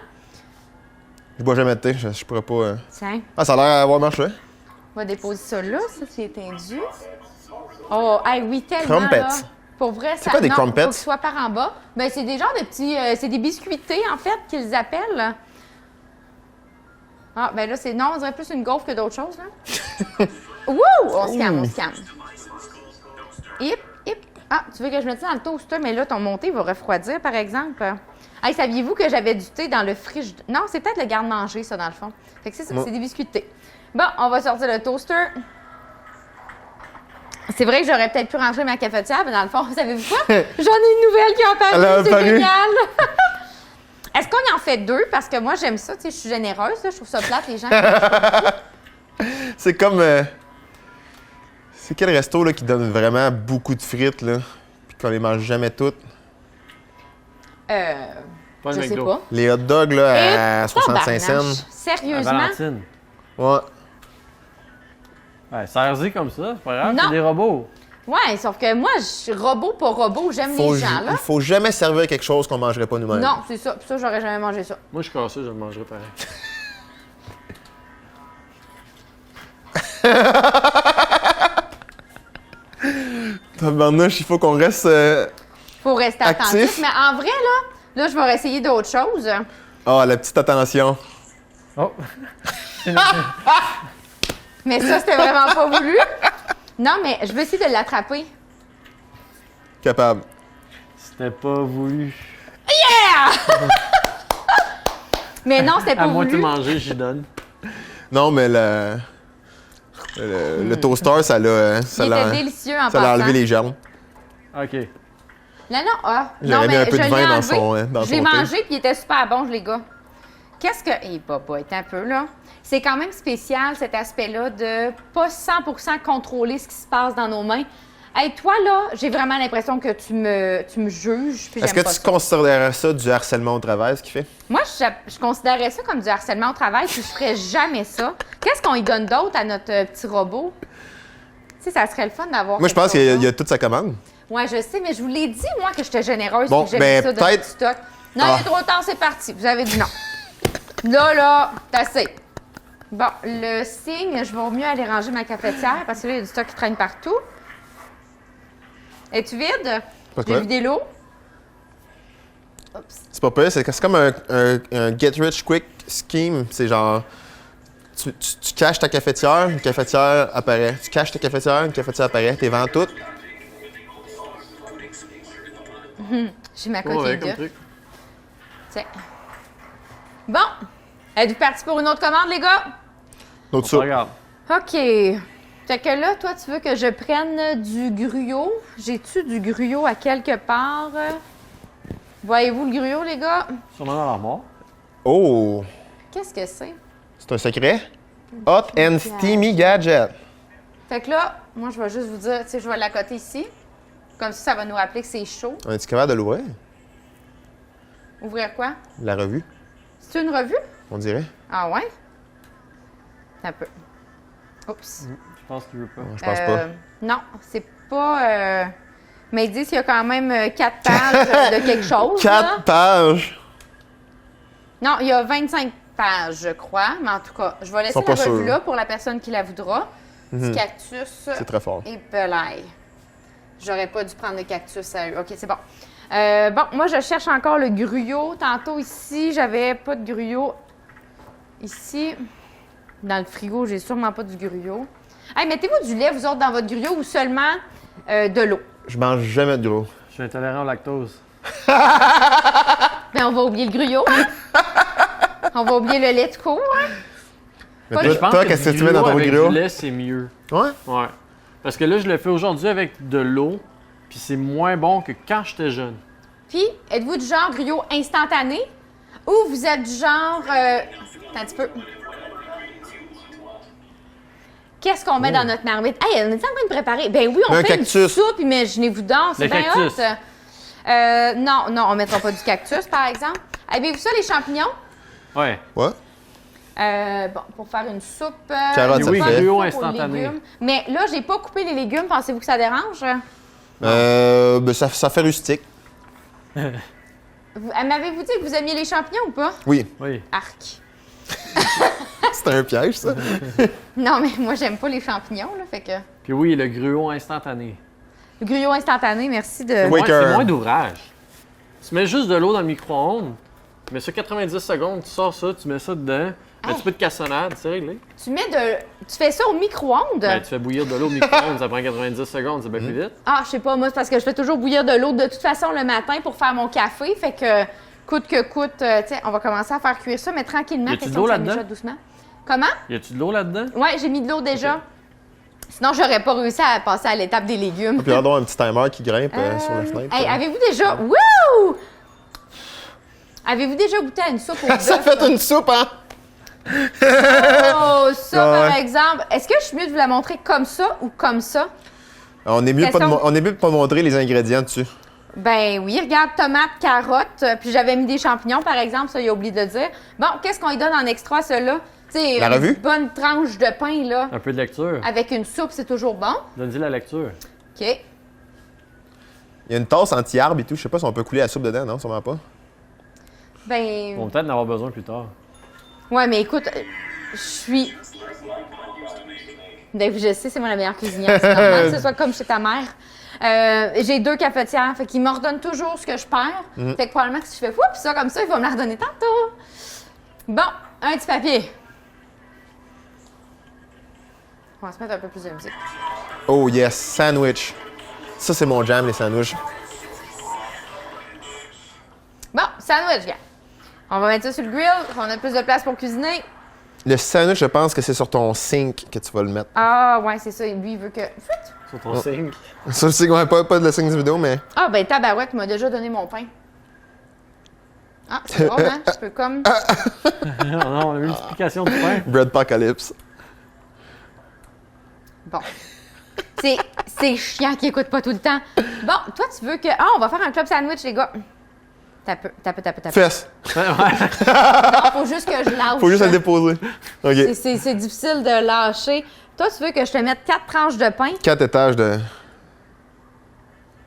Je bois jamais de thé, je pourrais pas. Tiens, Ah, ça a l'air d'avoir marché. on va déposer ça là, ça, c'est étendu. Oh, hey, oui, tellement, Crumpets. là. Pour vrai, ça... quoi des non, crumpets? faut que ce soit par en bas. Ben, c'est des genres de petits... c'est des biscuités, en fait, qu'ils appellent. Ah, ben là, c'est... Non, on dirait plus une gaufre que d'autres choses, là. Wouh! On se calme, on se calme. Hip, hip. Ah, tu veux que je mette ça dans le toaster, mais là, ton monté va refroidir, par exemple. Hey, saviez-vous que j'avais du thé dans le frigidaire? Non, c'est peut-être le garde-manger, ça, dans le fond. Fait que c'est ça, c'est des biscuits de thé. Bon, on va sortir le toaster. C'est vrai que j'aurais peut-être pu ranger ma cafetière, mais dans le fond, savez-vous quoi? J'en ai une nouvelle qui a apparu, c'est génial! Est-ce qu'on en fait 2? Parce que moi, j'aime ça, tu sais, je suis généreuse, là, je trouve ça plate, les gens. C'est comme... C'est quel resto là, qui donne vraiment beaucoup de frites, là, puis qu'on les mange jamais toutes? Pas Je le sais McDo. pas. Les hot dogs, là, à 65 cents. Sérieusement? Valentine. Ouais. Ouais, serre-y comme ça, c'est pas grave, Non. c'est des robots. Ouais, sauf que moi, je suis robot pour robot, j'aime les gens, là. Il faut jamais servir quelque chose qu'on mangerait pas nous-mêmes. Non, c'est ça. Puis ça, j'aurais jamais mangé ça. Moi, je suis cassé, je le mangerai pareil. Tabarnouche, il faut qu'on reste... Faut rester Actif. attentif. Mais en vrai, là, je vais essayer d'autres choses. Ah, la petite attention. Oh! Mais ça, c'était vraiment pas voulu. Non, mais je vais essayer de l'attraper. Capable. C'était pas voulu. Mais non, c'était pas À moi de voulu. manger, j'y donne. Non, mais le toaster, ça l'a... Il était délicieux en Ça l'a passant. enlevé les jambes. OK. Non, non, ah. J'aurais Non, mis un mais peu de je vin l'ai dans enlevé. son, dans Je l'ai son thé. mangé puis il était super bon, les gars. Qu'est-ce que... Eh, papa, un peu, là. C'est quand même spécial, cet aspect-là, de pas 100% contrôler ce qui se passe dans nos mains. Hey, toi, là, j'ai vraiment l'impression que tu me juges, puis Est-ce que j'aime pas tu ça. considérais ça du harcèlement au travail, ce qu'il fait? Moi, je considérais ça comme du harcèlement au travail, puis je ferais jamais ça. Qu'est-ce qu'on y donne d'autre à notre petit robot? Tu sais, ça serait le fun d'avoir Moi, je quelque pense qu'il chose, y a toute sa commande. Ouais, je sais, mais je vous l'ai dit, moi, que j'étais généreuse Bon, et que j'aimais ben, ça de peut-être- du stock. Non, Ah. il est trop tard, c'est parti. Vous avez dit non. Là, t'as assez. Bon, le signe, je vais mieux aller ranger ma cafetière parce que là, il y a du stock qui traîne partout. Es-tu vide? Pas de J'ai quoi? vidé l'eau. Oups. C'est pas pire, c'est comme un get rich quick scheme. C'est genre, tu caches ta cafetière, une cafetière apparaît. Tu caches ta cafetière, une cafetière apparaît. T'es vends toutes. J'ai ma Oh, coquille ouais, comme d'œuf. truc. Tiens. Bon. Êtes-vous parti pour une autre commande, les gars? D'autres On ça. regarde. OK. Fait que là, toi, tu veux que je prenne du gruyot. J'ai-tu du gruyot à quelque part? Voyez-vous le gruyot, les gars? Sûrement dans l'armoire. Oh! Qu'est-ce que c'est? C'est un secret? Hot and steamy gadget. Fait que là, moi, je vais juste vous dire, tu sais, je vais l'accoter ici. Comme ça va nous rappeler que c'est chaud. On est-tu capable de l'ouvrir? Ouvrir quoi? La revue, C'est une revue? on dirait. Ah ouais? Un peu. Oups. Je pense qu'il veut pas. Je pense pas. Non, c'est pas... Mais ils disent qu'il y a quand même 4 pages de quelque chose. 4 là. pages! Non, il y a 25 pages, je crois. Mais en tout cas, je vais laisser Sont la pas revue sûrs. là pour la personne qui la voudra. Du cactus C'est très fort. et pelaille. J'aurais pas dû prendre le cactus à eux. OK, c'est bon. Bon, moi, je cherche encore le gruyot. Tantôt, ici, j'avais pas de gruyot. Ici, dans le frigo, j'ai sûrement pas du gruyot. Hey, mettez-vous du lait, vous autres, dans votre gruyot ou seulement de l'eau? Je mange jamais de gros. Je suis intolérant au lactose. Ben, on va oublier le gruyot. On va oublier le lait de cours. Mais Pas toi, de- toi, qu'est-ce que tu mets dans ton avec gruyot? du lait, c'est mieux. Ouais? Ouais. Parce que là, je le fais aujourd'hui avec de l'eau, puis c'est moins bon que quand j'étais jeune. Puis, êtes-vous du genre gruyot instantané ou vous êtes du genre... Attends un petit peu. Qu'est-ce qu'on met dans notre marmite? Hey, on est en train de préparer. Ben oui, on Un fait une cactus. soupe, imaginez-vous donc. C'est Le bien cactus. hot. Non, non, on ne mettra pas du cactus, par exemple. Avez-vous ça, les champignons? Ouais. Ouais? Bon, pour faire une soupe... Carottes, ça oui, fait. gruyot Aux instantané. légumes. Mais là, j'ai pas coupé les légumes. Pensez-vous que ça dérange? Ben, ça fait rustique. M'avez-vous dit que vous aimiez les champignons ou pas? Oui. Oui. Arc. C'était un piège, ça. Non, mais moi, j'aime pas les champignons, là, fait que... Puis oui, le gruyot instantané. Le gruyot instantané, merci de... Oui. Ouais, que- c'est moins d'ouvrage. Tu mets juste de l'eau dans le micro-ondes, tu mets ça 90 secondes, tu sors ça, tu mets ça dedans, un petit peu de cassonade, c'est réglé. Tu fais ça au micro-ondes? Ben, tu fais bouillir de l'eau au micro-ondes, ça prend 90 secondes, c'est bien plus vite. Ah, je sais pas, moi, c'est parce que je fais toujours bouillir de l'eau de toute façon le matin pour faire mon café, fait que coûte que coûte, tu sais, on va commencer à faire cuire ça, mais tranquillement. Y a-tu de question l'eau que ça là-dedans? mijote doucement. Comment? Y a-tu de l'eau là-dedans? Ouais, j'ai mis de l'eau déjà. Ok. Sinon, j'aurais pas réussi à passer à l'étape des légumes. Puis là, donc un petit timer qui grimpe sur la fenêtre. Hey, avez-vous déjà... Wouh! Avez-vous déjà goûté à une soupe au Ça bœuf? fait une soupe, hein? Oh, ça, Ouais. par exemple. Est-ce que je suis mieux de vous la montrer comme ça ou comme ça? On est mieux de pas montrer les ingrédients dessus. Ben oui, regarde, tomates, carottes, puis j'avais mis des champignons, par exemple, ça, il a oublié de le dire. Bon, qu'est-ce qu'on lui donne en extra, cela? Tu sais, La revue? une bonne tranche de pain, là, Un peu de lecture. avec une soupe, c'est toujours bon. Donne-y la lecture. OK. Il y a une tasse anti-arbre et tout. Je sais pas si on peut couler la soupe dedans, non? Sûrement pas. Ben... On va peut-être en avoir besoin plus tard. Ouais, mais écoute, je suis... Ben, je sais, c'est moi la meilleure cuisinière, c'est normal que ce soit comme chez ta mère. J'ai 2 cafetières, fait qu'ils m'ordonnent toujours ce que je perds. Fait que probablement que si je fais « ça comme ça, il va me la redonner tantôt. » Bon, un petit papier. On va se mettre un peu plus de musique. Oh yes, sandwich. Ça, c'est mon jam, les sandwichs. Bon, sandwich, gars. On va mettre ça sur le grill, on a plus de place pour cuisiner. Le sandwich, je pense que c'est sur ton sink que tu vas le mettre. Ah, ouais, c'est ça. Lui, il veut que... Sur ton sink. Ça, je sais qu'on n'a pas de le sink de vidéo, mais... Ah, ben tabarouette, tu m'as déjà donné mon pain. Ah, c'est drôle, hein? Je peux comme... Non, non, la multiplication du pain. Bread Apocalypse. Bon. C'est chiant qui écoute pas tout le temps. Bon, toi, tu veux que... Ah, on va faire un club sandwich, les gars. Tape. Fesse. Ouais. Non, faut juste que je lâche. Faut juste le déposer. OK. C'est difficile de lâcher. Toi, tu veux que je te mette 4 tranches de pain? 4 étages de...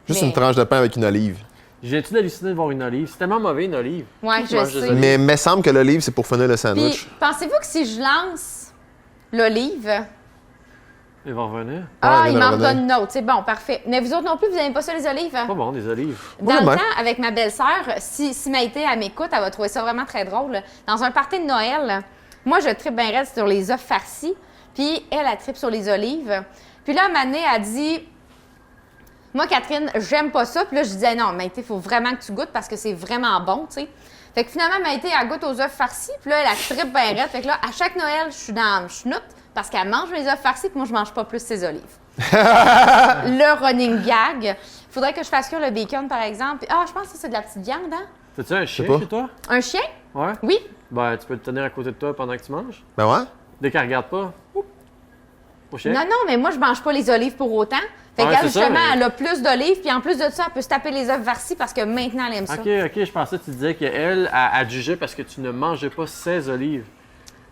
Juste Mais- une tranche de pain avec une olive. J'ai-tu d'halluciner de voir une olive? C'est tellement mauvais, une olive. Ouais, Qui je mange des sais. olives? Mais il me semble que l'olive, c'est pour finir le Puis, sandwich. pensez-vous que si je lance l'olive... Il va revenir. Ah, il il va m'en revenir. redonne une autre. C'est bon, parfait. Mais vous autres non plus, vous n'aimez pas ça, les olives? Pas bon, des olives. Dans Ouais, le ben. temps, avec ma belle-sœur, si Maïté, elle m'écoute, elle va trouver ça vraiment très drôle. Dans un party de Noël, moi, je tripe bien raide sur les œufs farcis, puis elle tripe sur les olives. Puis là, Mané a dit, moi, Catherine, j'aime pas ça. Puis là, je disais, non, Maïté, il faut vraiment que tu goûtes parce que c'est vraiment bon, tu sais. Fait que finalement, Maïté, elle goûte aux œufs farcis, puis là, elle tripe bien raide. Fait que là, à chaque Noël, je suis dans le chenoute parce qu'elle mange mes œufs farcis, puis moi, je mange pas plus ses olives. Le running gag. Faudrait que je fasse cuire le bacon, par exemple. Ah, je pense que ça, c'est de la petite viande, hein? T'as-tu un chien pas. chez toi? Un chien? Ouais. Oui. Ben, tu peux te tenir à côté de toi pendant que tu manges. Ben ouais. Dès qu'elle regarde pas. Oup. Au chien. Non, non, mais moi, je mange pas les olives pour autant. Fait que, Ouais, regarde, c'est ça, justement, mais- elle a plus d'olives, puis en plus de ça, elle peut se taper les œufs farcis parce que maintenant, elle aime ça. Ok, je pensais que tu disais qu'elle, elle jugeait parce que tu ne mangeais pas 16 olives.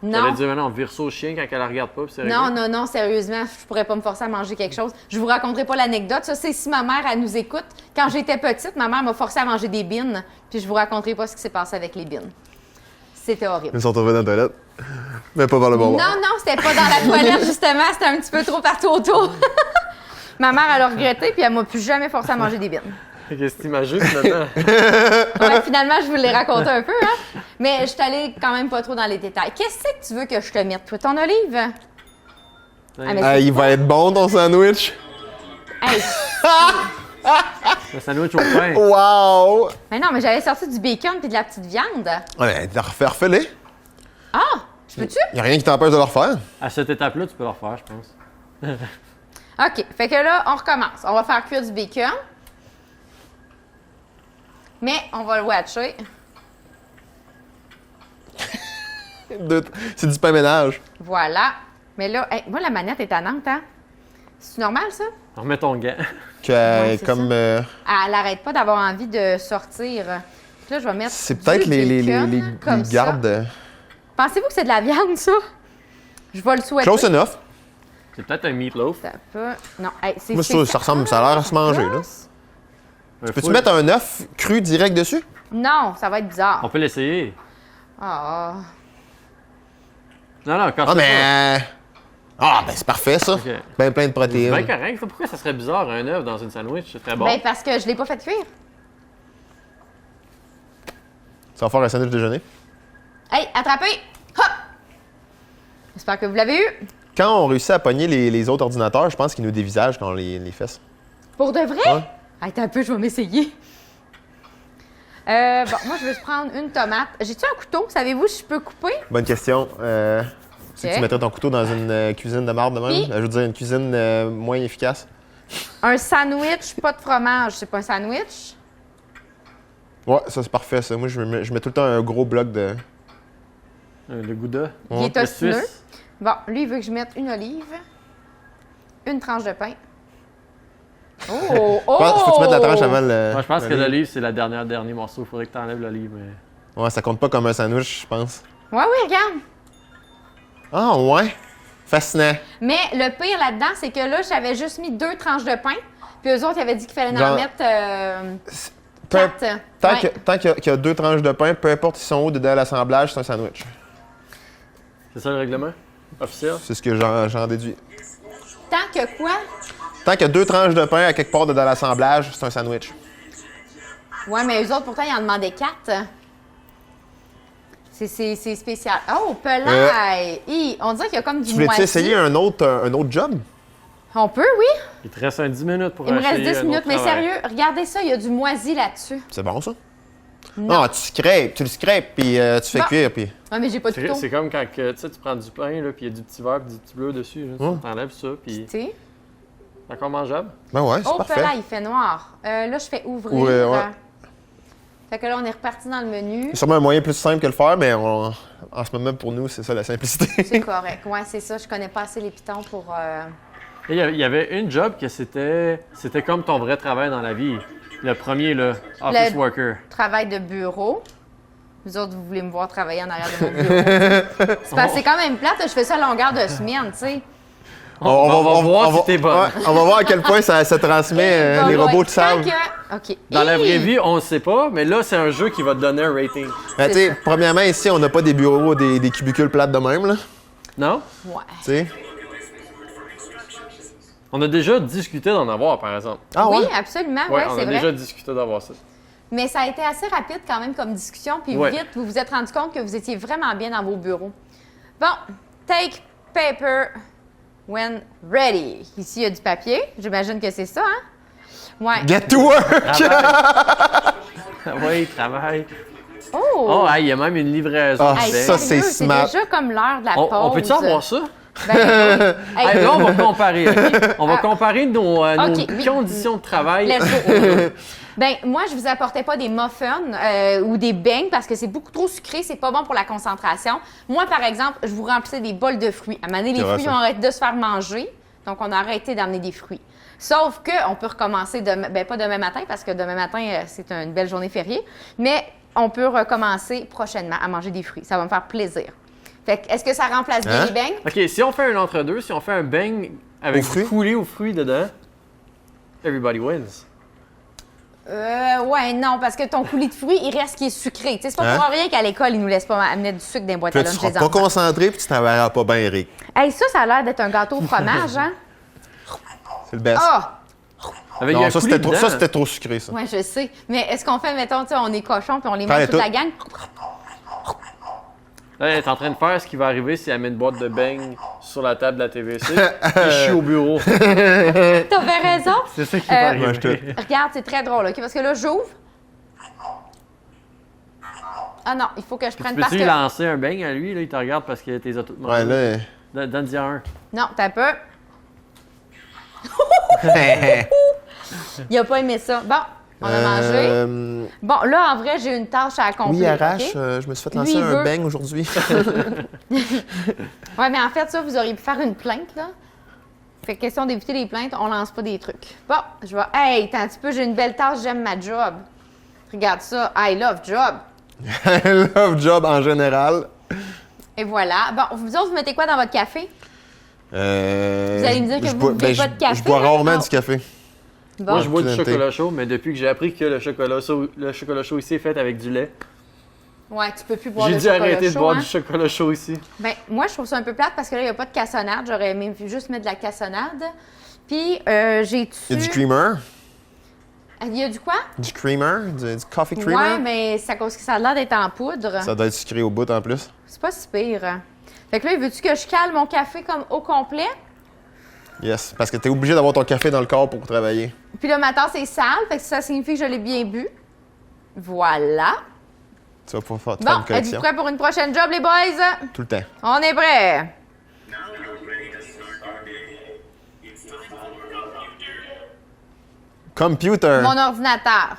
Non. Elle dire, non, vire ça au chien quand elle la regarde pas, puis c'est Non, réglé. non, non, sérieusement, je pourrais pas me forcer à manger quelque chose. Je vous raconterai pas l'anecdote. Ça, c'est si ma mère, elle nous écoute. Quand j'étais petite, ma mère m'a forcé à manger des bines, puis je vous raconterai pas ce qui s'est passé avec les bines. C'était horrible. Ils sont retrouvés dans la toilette. Mais pas vers le bon bord. Non, non, c'était pas dans la toilette, justement. C'était un petit peu trop partout autour. Ma mère, elle a regretté, puis elle m'a plus jamais forcé à manger des bines. Qu'est-ce que t'imagines finalement? Ouais, finalement, je vous l'ai raconté un peu, hein. Mais je suis allée quand même pas trop dans les détails. Qu'est-ce que tu veux que je te mette, toi, ton olive? Ah, mais Ah, il va être bon ton sandwich. Hey, Le sandwich au pain. Wow! mais non, mais j'avais sorti du bacon puis de la petite viande. Ouais, refais-les. Ah, je peux-tu? Il n'y a rien qui t'empêche de le refaire. À cette étape-là, tu peux le refaire, je pense. OK, fait que là, on recommence. On va faire cuire du bacon. Mais on va le watcher. C'est du pain ménage. Voilà. Mais là, hey, moi, la manette est tannante, hein? C'est normal, ça? Remets ton gant. Que, Ouais, c'est comme. Elle arrête pas d'avoir envie de sortir. Puis là, je vais mettre. C'est du peut-être les bacon, comme ça. gardes. Pensez-vous que c'est de la viande, ça? Je vais le souhaiter. Close enough. C'est peut-être un meatloaf. Ça peut... Non, hey, c'est Moi, je trouve que ça ressemble, ça a l'air à se manger, là. Un Peux-tu full. mettre un œuf cru direct dessus? Non, ça va être bizarre. On peut l'essayer. Ah. Non, non, quand Ah, mais. Ah, ben c'est parfait, ça. Ok. Ben plein de C'est protéines. bien correct. Pourquoi ça serait bizarre, un œuf dans une sandwich? C'est très bon. Ben, parce que je l'ai pas fait cuire. Ça va faire un sandwich déjeuner. Hey, attrapez! Hop! J'espère que vous l'avez eu. Quand on réussit à pogner les autres ordinateurs, je pense qu'ils nous dévisagent quand on les fesse. Pour de vrai? Ouais. Hey, t'as un peu, je vais m'essayer. Bon, moi, je vais juste prendre une tomate. J'ai-tu un couteau? Savez-vous si je peux couper? Bonne question. Si Ok. tu mettrais ton couteau dans une cuisine de marde de même, Puis? je veux dire une cuisine moins efficace. Un sandwich, pas de fromage. C'est pas un sandwich? Ouais, ça c'est parfait ça. Moi je mets tout le temps un gros bloc de. Le gouda. Il est Le ostineux. Suisse. Bon, lui, il veut que je mette une olive, une tranche de pain. Oh! Oh! Faut que tu mettes la tranche avant le. Moi, je pense que l'olive. l'olive, c'est la dernier morceau. Il faudrait que tu enlèves l'olive. Mais... Ouais, ça compte pas comme un sandwich, je pense. Ouais, oui, regarde. Ah ouais? Fascinant. Mais le pire là-dedans, c'est que là, j'avais juste mis 2 tranches de pain. Puis eux autres, ils avaient dit qu'il fallait en Genre, mettre Peu- 4. Tant qu'il y a 2 tranches de pain, peu importe ils sont où dedans l'assemblage, c'est un sandwich. C'est ça le règlement officiel? C'est ce que j'en déduis. Tant que quoi? Tant qu'il y a 2 tranches de pain à quelque part dedans l'assemblage, c'est un sandwich. Ouais, mais eux autres, pourtant, ils en demandaient 4. C'est spécial. Oh, pelaille! On dirait qu'il y a comme du Tu voulais-tu moisi. essayer un autre job? On peut, oui. Il te reste un 10 minutes pour Il me reste essayer 10 un minutes. autre Mais travail. sérieux, regardez ça, il y a du moisi là-dessus. C'est bon ça? Non. Tu le scrapes, puis tu fais Bon. cuire, puis. Ouais, mais j'ai pas de couteau. C'est comme quand tu sais, tu prends du pain, là, puis il y a du petit vert et du petit bleu dessus. Là, Tu t'enlèves ça, puis Tu sais. c'est encore mangeable. Ben ouais, c'est Oh, parfait. là, il fait noir. Là, je fais ouvrir. Ouais. Fait que là, on est reparti dans le menu. C'est sûrement un moyen plus simple que le faire, mais en ce moment, pour nous, c'est ça la simplicité. C'est correct. Ouais, c'est ça. Je connais pas assez les pitons pour. Et il y avait une job que c'était comme ton vrai travail dans la vie. Le premier, là, office Le- worker. Travail de bureau. Vous autres, vous voulez me voir travailler en arrière de mon bureau. C'est parce que c'est quand même plate. Je fais ça à longueur de semaine, tu sais. On va voir si t'es bonne. ouais, on va voir à quel point ça transmet les robots de savent. OK. Dans la vraie Hi! vie, on ne sait pas, mais là, c'est un jeu qui va te donner un rating. Ben, tu C'est sais, premièrement, ici, on n'a pas des bureaux, des cubicules plates de même, là. Non? Ouais. Tu sais. On a déjà discuté d'en avoir, par exemple. Ah ouais? Oui, absolument. Ouais, Ouais, on c'est a vrai. déjà discuté d'avoir ça. Mais ça a été assez rapide quand même comme discussion. Puis Ouais. vite, vous vous êtes rendu compte que vous étiez vraiment bien dans vos bureaux. Bon, take paper when ready. Ici, il y a du papier. J'imagine que c'est ça, hein? Ouais. Get to work! Oui, travail. Oh! Oh, hey, il y a même une livraison. Ah, Hey, avec. ça, sérieux, c'est smart. déjà comme l'heure de la On pause. peut-tu avoir ça? Ben, oui. Hey, Hey, là, on va comparer, OK? On va Ah. comparer nos OK, oui. conditions de travail. let's go. Ben, moi, je vous apportais pas des muffins ou des beignes parce que c'est beaucoup trop sucré, c'est pas bon pour la concentration. Moi, par exemple, je vous remplissais des bols de fruits. À un moment donné, les C'est vrai, fruits ça. ont arrêté de se faire manger, donc on a arrêté d'amener des fruits. Sauf qu'on peut recommencer, pas demain matin parce que demain matin, c'est une belle journée fériée, mais on peut recommencer prochainement à manger des fruits. Ça va me faire plaisir. Fait que, est-ce que ça remplace bien Hein? les beignes? OK, si on fait un entre-deux, si on fait un beigne avec Aux fruits? du coulé aux fruits dedans, everybody wins. Ouais, non, parce que ton coulis de fruits, il reste qui est sucré. Tu sais, c'est pas Hein? pour rien qu'à l'école, ils nous laissent pas amener du sucre dans les boîtes Puis à là, tu lunch seras des pas enfants. concentré, puis tu travailleras pas bien, Eric. Hey, ça a l'air d'être un gâteau au fromage, hein? C'est le best. Ah! Avec non, un ça, coulis c'était trop, dedans. ça, c'était trop sucré, ça. Ouais, je sais. Mais est-ce qu'on fait, mettons, tu sais, on est cochon puis on les Prends-les mange toute la toutes. gang? Là, elle est en train de faire ce qui va arriver si elle met une boîte de beignes sur la table de la TVC. Et je suis au bureau. T'avais raison. C'est ça qui va Moi, je te- arriver. Regarde, c'est très drôle, OK? Parce que là, j'ouvre. Ah non, il faut que je prenne parce Peux-tu que... lui lancer un beigne à lui? Là, il te regarde parce que t'es toutes Ouais, là. Donne-y un. Non, t'as peu. Il a pas aimé ça. Bon, on a mangé. Bon, là, en vrai, j'ai une tâche à accomplir. Oui, arrache. OK? Je me suis fait Lui, lancer il un veut. beigne aujourd'hui. Ouais, mais en fait, ça, vous auriez pu faire une plainte, là. Fait que question d'éviter les plaintes, on lance pas des trucs. Bon, je vais... Hey, t'as un petit peu, j'ai une belle tâche, j'aime ma job. Regarde ça, I love job. I love job en général. Et voilà. Bon, vous autres, vous mettez quoi dans votre café? Vous allez me dire que vous buvez pas de café, Je bois là? rarement Non. du café. Bon. Moi, je bois du Planté. chocolat chaud, mais depuis que j'ai appris que le chocolat chaud ici est fait avec du lait, Ouais, tu peux plus boire j'ai de dû chocolat arrêter de chaud, boire hein? du chocolat chaud ici. Ben, moi, je trouve ça un peu plate parce que là, il n'y a pas de cassonade. J'aurais aimé juste mettre de la cassonade. Puis, j'ai-tu... Il y a du creamer. Il y a du quoi? Du creamer. Du coffee creamer. Ouais, mais c'est à cause que ça a l'air d'être en poudre. Ça doit être sucré au bout en plus. C'est pas si pire. Fait que là, veux-tu que je cale mon café comme au complet? Yes. Parce que t'es obligé d'avoir ton café dans le corps pour travailler. Puis là, ma tasse est sale, fait que ça signifie que je l'ai bien bu. Voilà. Tu vas pouvoir faire Bon, une êtes-vous collection. prêts pour une prochaine job, les boys? Tout le temps. On est prêts. Computer. Mon ordinateur.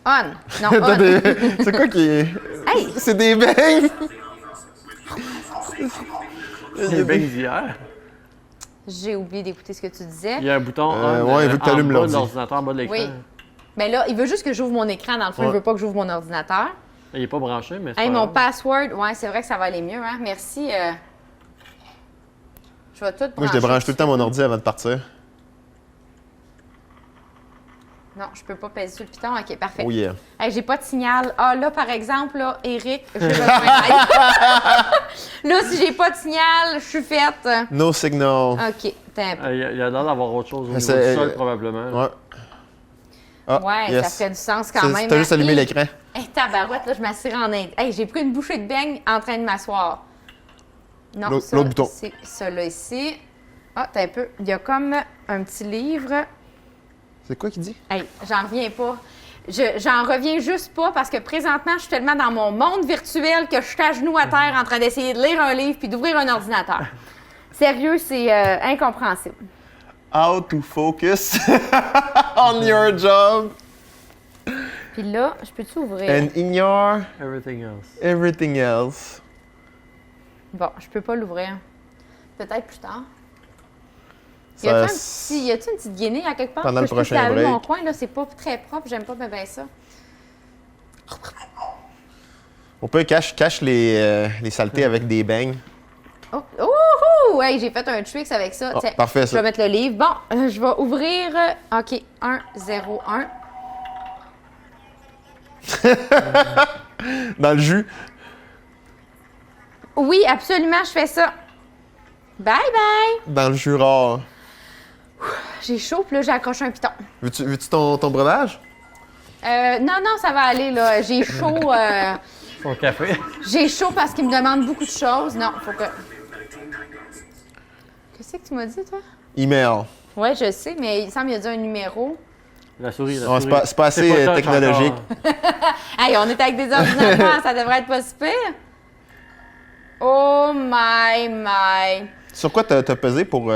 On. Non, T'as on. des- C'est quoi qui est. Hey! C'est des beignes! Les beignes d'hier. J'ai oublié d'écouter ce que tu disais. Il y a un bouton on, ouais, il veut que t'allumes en bas de l'ordi. l'ordinateur, en bas de l'écran. Oui. Ben là, il veut juste que j'ouvre mon écran. Dans le fond, Ouais. il veut pas que j'ouvre mon ordinateur. Il n'est pas branché, mais c'est Hey, pas mon grave. password. Ouais, c'est vrai que ça va aller mieux, hein. Merci. Je vais tout Moi, je brancher. débranche tout le temps mon ordi avant de partir. Non, je peux pas peser sur le piton. OK, parfait. Oh yeah. Hey, j'ai pas de signal. Ah, là, par exemple, là, Eric, j'ai besoin d'aide. Là, si j'ai pas de signal, je suis faite. No signal. OK, t'as un peu. Il y a l'air d'avoir autre chose au niveau du C'est- sol, probablement. Ouais. Ah, Ouais, yes. ça fait du sens quand même. T'as juste hein. allumé Hi. l'écran. Hey, tabarouette, là, je m'assire en Inde. Hey, j'ai pris une bouchée de beigne en train de m'asseoir. Non, L'autre ça, bouton. c'est celui-là ici. Ah, t'as un peu. Il y a comme un petit livre. C'est quoi qu'il dit? Hey, j'en reviens pas. J'en reviens juste pas parce que présentement, je suis tellement dans mon monde virtuel que je suis à genoux à terre en train d'essayer de lire un livre puis d'ouvrir un ordinateur. Sérieux, c'est incompréhensible. How to focus on your job Puis là, je peux-tu ouvrir? and ignore Everything else. everything else. Bon, je peux pas l'ouvrir. Peut-être plus tard. Y Ça- a-tu une petite guinée à quelque part? Pendant que le je puisse prochain laver break. mon coin, là, c'est pas très propre, j'aime pas bien ça. On peut cache les saletés avec des beignes. Oh, oh, oh! Hey, j'ai fait un tricks avec ça. Ah, Tiens, parfait, je ça. vais mettre le livre. Bon, je vais ouvrir. OK, 1, 0, 1. Dans le jus. Oui, absolument, je fais ça. Bye bye! Dans le jus rare. J'ai chaud, puis là, j'ai accroché un piton. Veux-tu ton breuvage? Non, non, ça va aller, là. J'ai chaud. Son café. J'ai chaud parce qu'il me demande beaucoup de choses. Non, faut que. Qu'est-ce que tu m'as dit, toi? Email. Ouais, je sais, mais il semble qu'il a dit un numéro. La souris, la Non, souris. c'est pas assez touch technologique. encore. Hey, on est avec des ordinateurs, ça devrait être pas si pire. Oh my. Sur quoi t'as pesé pour...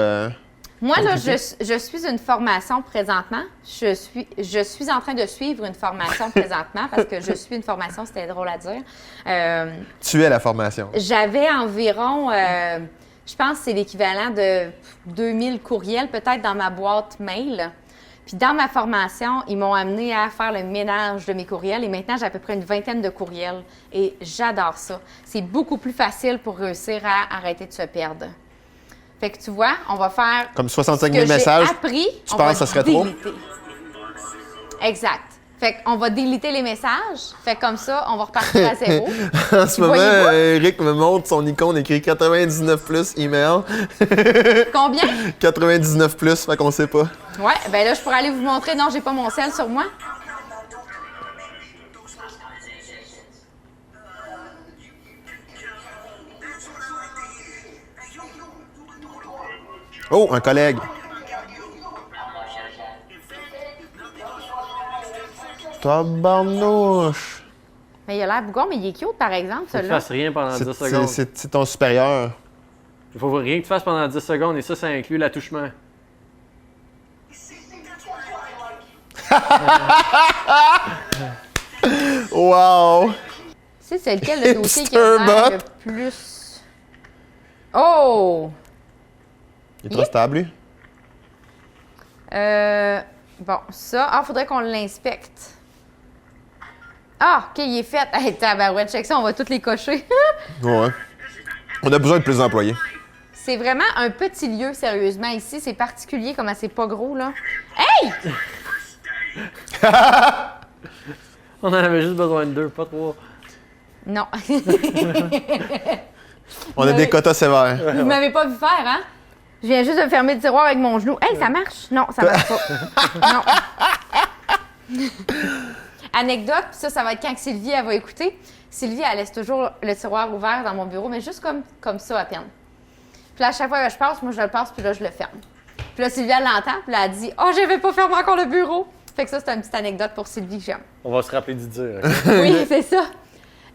Moi, là, je suis une formation présentement. Je suis en train de suivre une formation présentement parce que je suis une formation, c'était drôle à dire. Tu es la formation. J'avais environ, je pense que c'est l'équivalent de 2000 courriels peut-être dans ma boîte mail. Puis dans ma formation, ils m'ont amené à faire le ménage de mes courriels et maintenant j'ai à peu près une vingtaine de courriels et j'adore ça. C'est beaucoup plus facile pour réussir à arrêter de se perdre. Fait que tu vois, on va faire Comme 65 ce 000 que j'ai messages. appris, tu on penses va que ça serait trop? déliter. Exact. Fait qu'on va déliter les messages. Fait que comme ça, on va repartir à zéro. En ce moment, Voyez-vous? Eric me montre son icône écrit 99 plus email. Combien? 99 plus, fait qu'on sait pas. Ouais, ben là, je pourrais aller vous montrer. Non, j'ai pas mon sel sur moi. Oh, un collègue. Tabarnouche. Mais il a l'air bougon, mais il est cute, par exemple, Faut que tu celui-là. fasses rien pendant 10 C'est- secondes. C'est ton supérieur. Il faut rien que tu fasses pendant 10 secondes et ça inclut l'attouchement. Wow! C'est lequel le dossier qui a Hipster l'air bot. le plus... Oh! Il est trop stable, lui. Bon, ça... Ah, faudrait qu'on l'inspecte. Ah, OK, il est fait. Hey, tabarouette, check ça, on va toutes les cocher. Ouais. On a besoin de plus d'employés. C'est vraiment un petit lieu, sérieusement. Ici, c'est particulier, comme c'est pas gros, là. Hey! On en avait juste besoin de 2, pas 3. Non. On a des quotas sévères. Vous m'avez pas vu faire, hein? Je viens juste de fermer le tiroir avec mon genou. Hey, ça marche? Non, ça marche pas. Non. Anecdote, puis ça va être quand que Sylvie, elle va écouter. Sylvie, elle laisse toujours le tiroir ouvert dans mon bureau, mais juste comme ça à peine. Puis là, à chaque fois que je passe, moi, je le passe, puis là, je le ferme. Puis là, Sylvie, elle l'entend, puis là, elle dit « Oh, j'avais pas fermé encore le bureau! » Fait que ça, c'est une petite anecdote pour Sylvie que j'aime. On va se rappeler d'y dire. OK? Oui, c'est ça.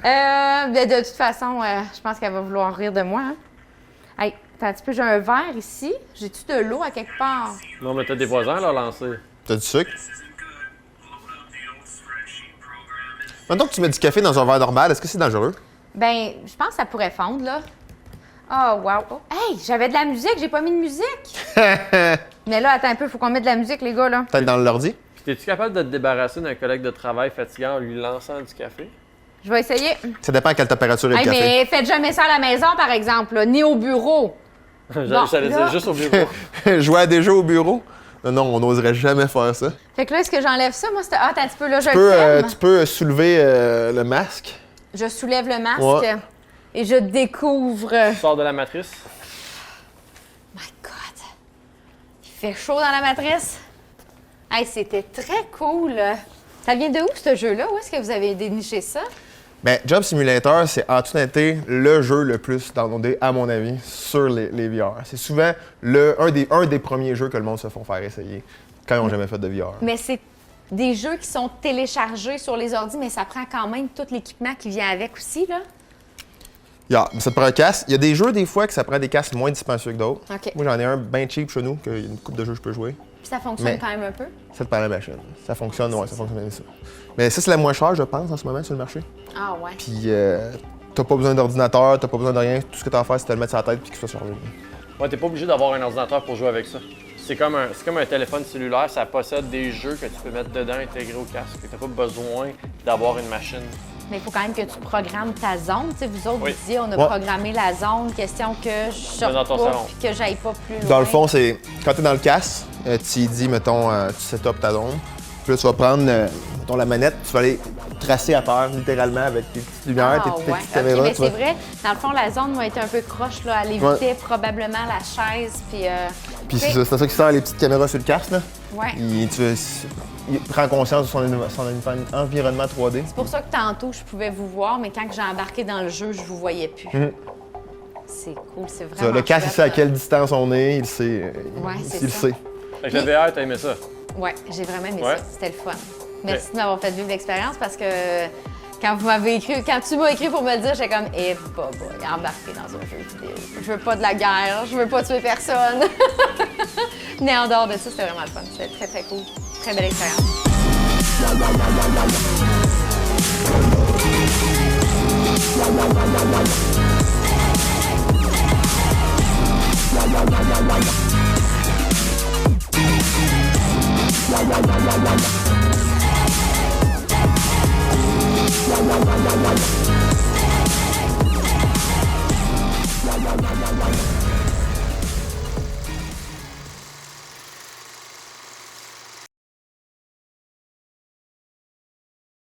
De toute façon, je pense qu'elle va vouloir rire de moi. Hein. Hey, t'as un petit peu, j'ai un verre ici. J'ai-tu de l'eau à quelque part? Non, mais t'as des voisins à leur lancer. T'as du sucre? Maintenant que tu mets du café dans un verre normal, est-ce que c'est dangereux? Ben, je pense que ça pourrait fondre, là. Oh, wow. Oh. Hey, j'avais de la musique, j'ai pas mis de musique. Mais là, attends un peu, faut qu'on mette de la musique, les gars, là. Peut-être dans l'ordi? Puis t'es-tu capable de te débarrasser d'un collègue de travail fatiguant en lui lançant du café? Je vais essayer. Ça dépend à quelle température est le Hey, café. mais faites jamais ça à la maison, par exemple, là, ni au bureau. J'allais là- dire juste au bureau. Jouer à des jeux au bureau? Non, on n'oserait jamais faire ça. Fait que là, est-ce que j'enlève ça? Moi, c'était. Ah, attends un petit peu, là, je Tu le peux, filme. tu peux soulever le masque. Je soulève le masque Ouais. et je découvre. Tu sors de la matrice. My God! Il fait chaud dans la matrice. Hey, c'était très cool. Ça vient de où, ce jeu-là? Où est-ce que vous avez déniché ça? Ben, Job Simulator, c'est en toute honnêteté le jeu le plus downloadé, à mon avis, sur les VR. C'est souvent un des premiers jeux que le monde se font faire essayer quand ils n'ont jamais fait de VR. Mais c'est des jeux qui sont téléchargés sur les ordi, mais ça prend quand même tout l'équipement qui vient avec aussi, là. Ça te prend un casque. Il y a des jeux, des fois, que ça prend des casques moins dispendieux que d'autres. OK. Moi, j'en ai un bien cheap chez nous, qu'il y a une coupe de jeux que je peux jouer. Puis ça fonctionne Mais- quand même un peu. Ça te prend la machine. Ça fonctionne, ouais, ça fonctionne bien ça. Mais ça, c'est la moins chère, je pense, en ce moment, sur le marché. Ah ouais. Puis, t'as pas besoin d'ordinateur, t'as pas besoin de rien. Tout ce que t'as à faire, c'est de le mettre sur la tête puis qu'il soit chargé. Ouais, t'es pas obligé d'avoir un ordinateur pour jouer avec ça. C'est comme un téléphone cellulaire, ça possède des jeux que tu peux mettre dedans intégrés au casque. T'as pas besoin d'avoir une machine. Mais il faut quand même que tu programmes ta zone. Tu sais, vous autres, Oui. vous disiez, on a Ouais. programmé la zone, question que je sorte dans ton pas salon. puis que j'aille pas plus loin. Dans le fond, c'est quand t'es dans le casque, tu y dis, mettons, tu set up ta zone. Puis là, tu vas prendre, mettons, la manette, tu vas aller tracer à terre, littéralement, avec tes petites lumières, Ah, tes ouais. petites OK, caméras. mais tu c'est vas- vrai. Dans le fond, la zone m'a été un peu croche, là. Elle évitait probablement la chaise, puis... Puis OK. c'est ça qui sert les petites caméras sur le casque, là. Ouais. Il prend conscience de son environnement 3D. C'est pour ça que tantôt, je pouvais vous voir, mais quand j'ai embarqué dans le jeu, je vous voyais plus. C'est cool, c'est Ça, vraiment le casque, il chouette, sait à là. quelle distance on est, il sait. Ouais, il c'est le ça. sait. Avec le VR, t'as aimé ça? Ouais, j'ai vraiment aimé Ouais. ça. C'était le fun. Merci de m'avoir fait vivre l'expérience parce que quand tu m'as écrit pour me le dire, j'étais comme, eh, baba, embarqué dans un jeu vidéo. Je veux pas de la guerre, je veux pas tuer personne. Mais en dehors de ça, c'était vraiment le fun. C'était très, très cool. Très belle expérience. La la la la la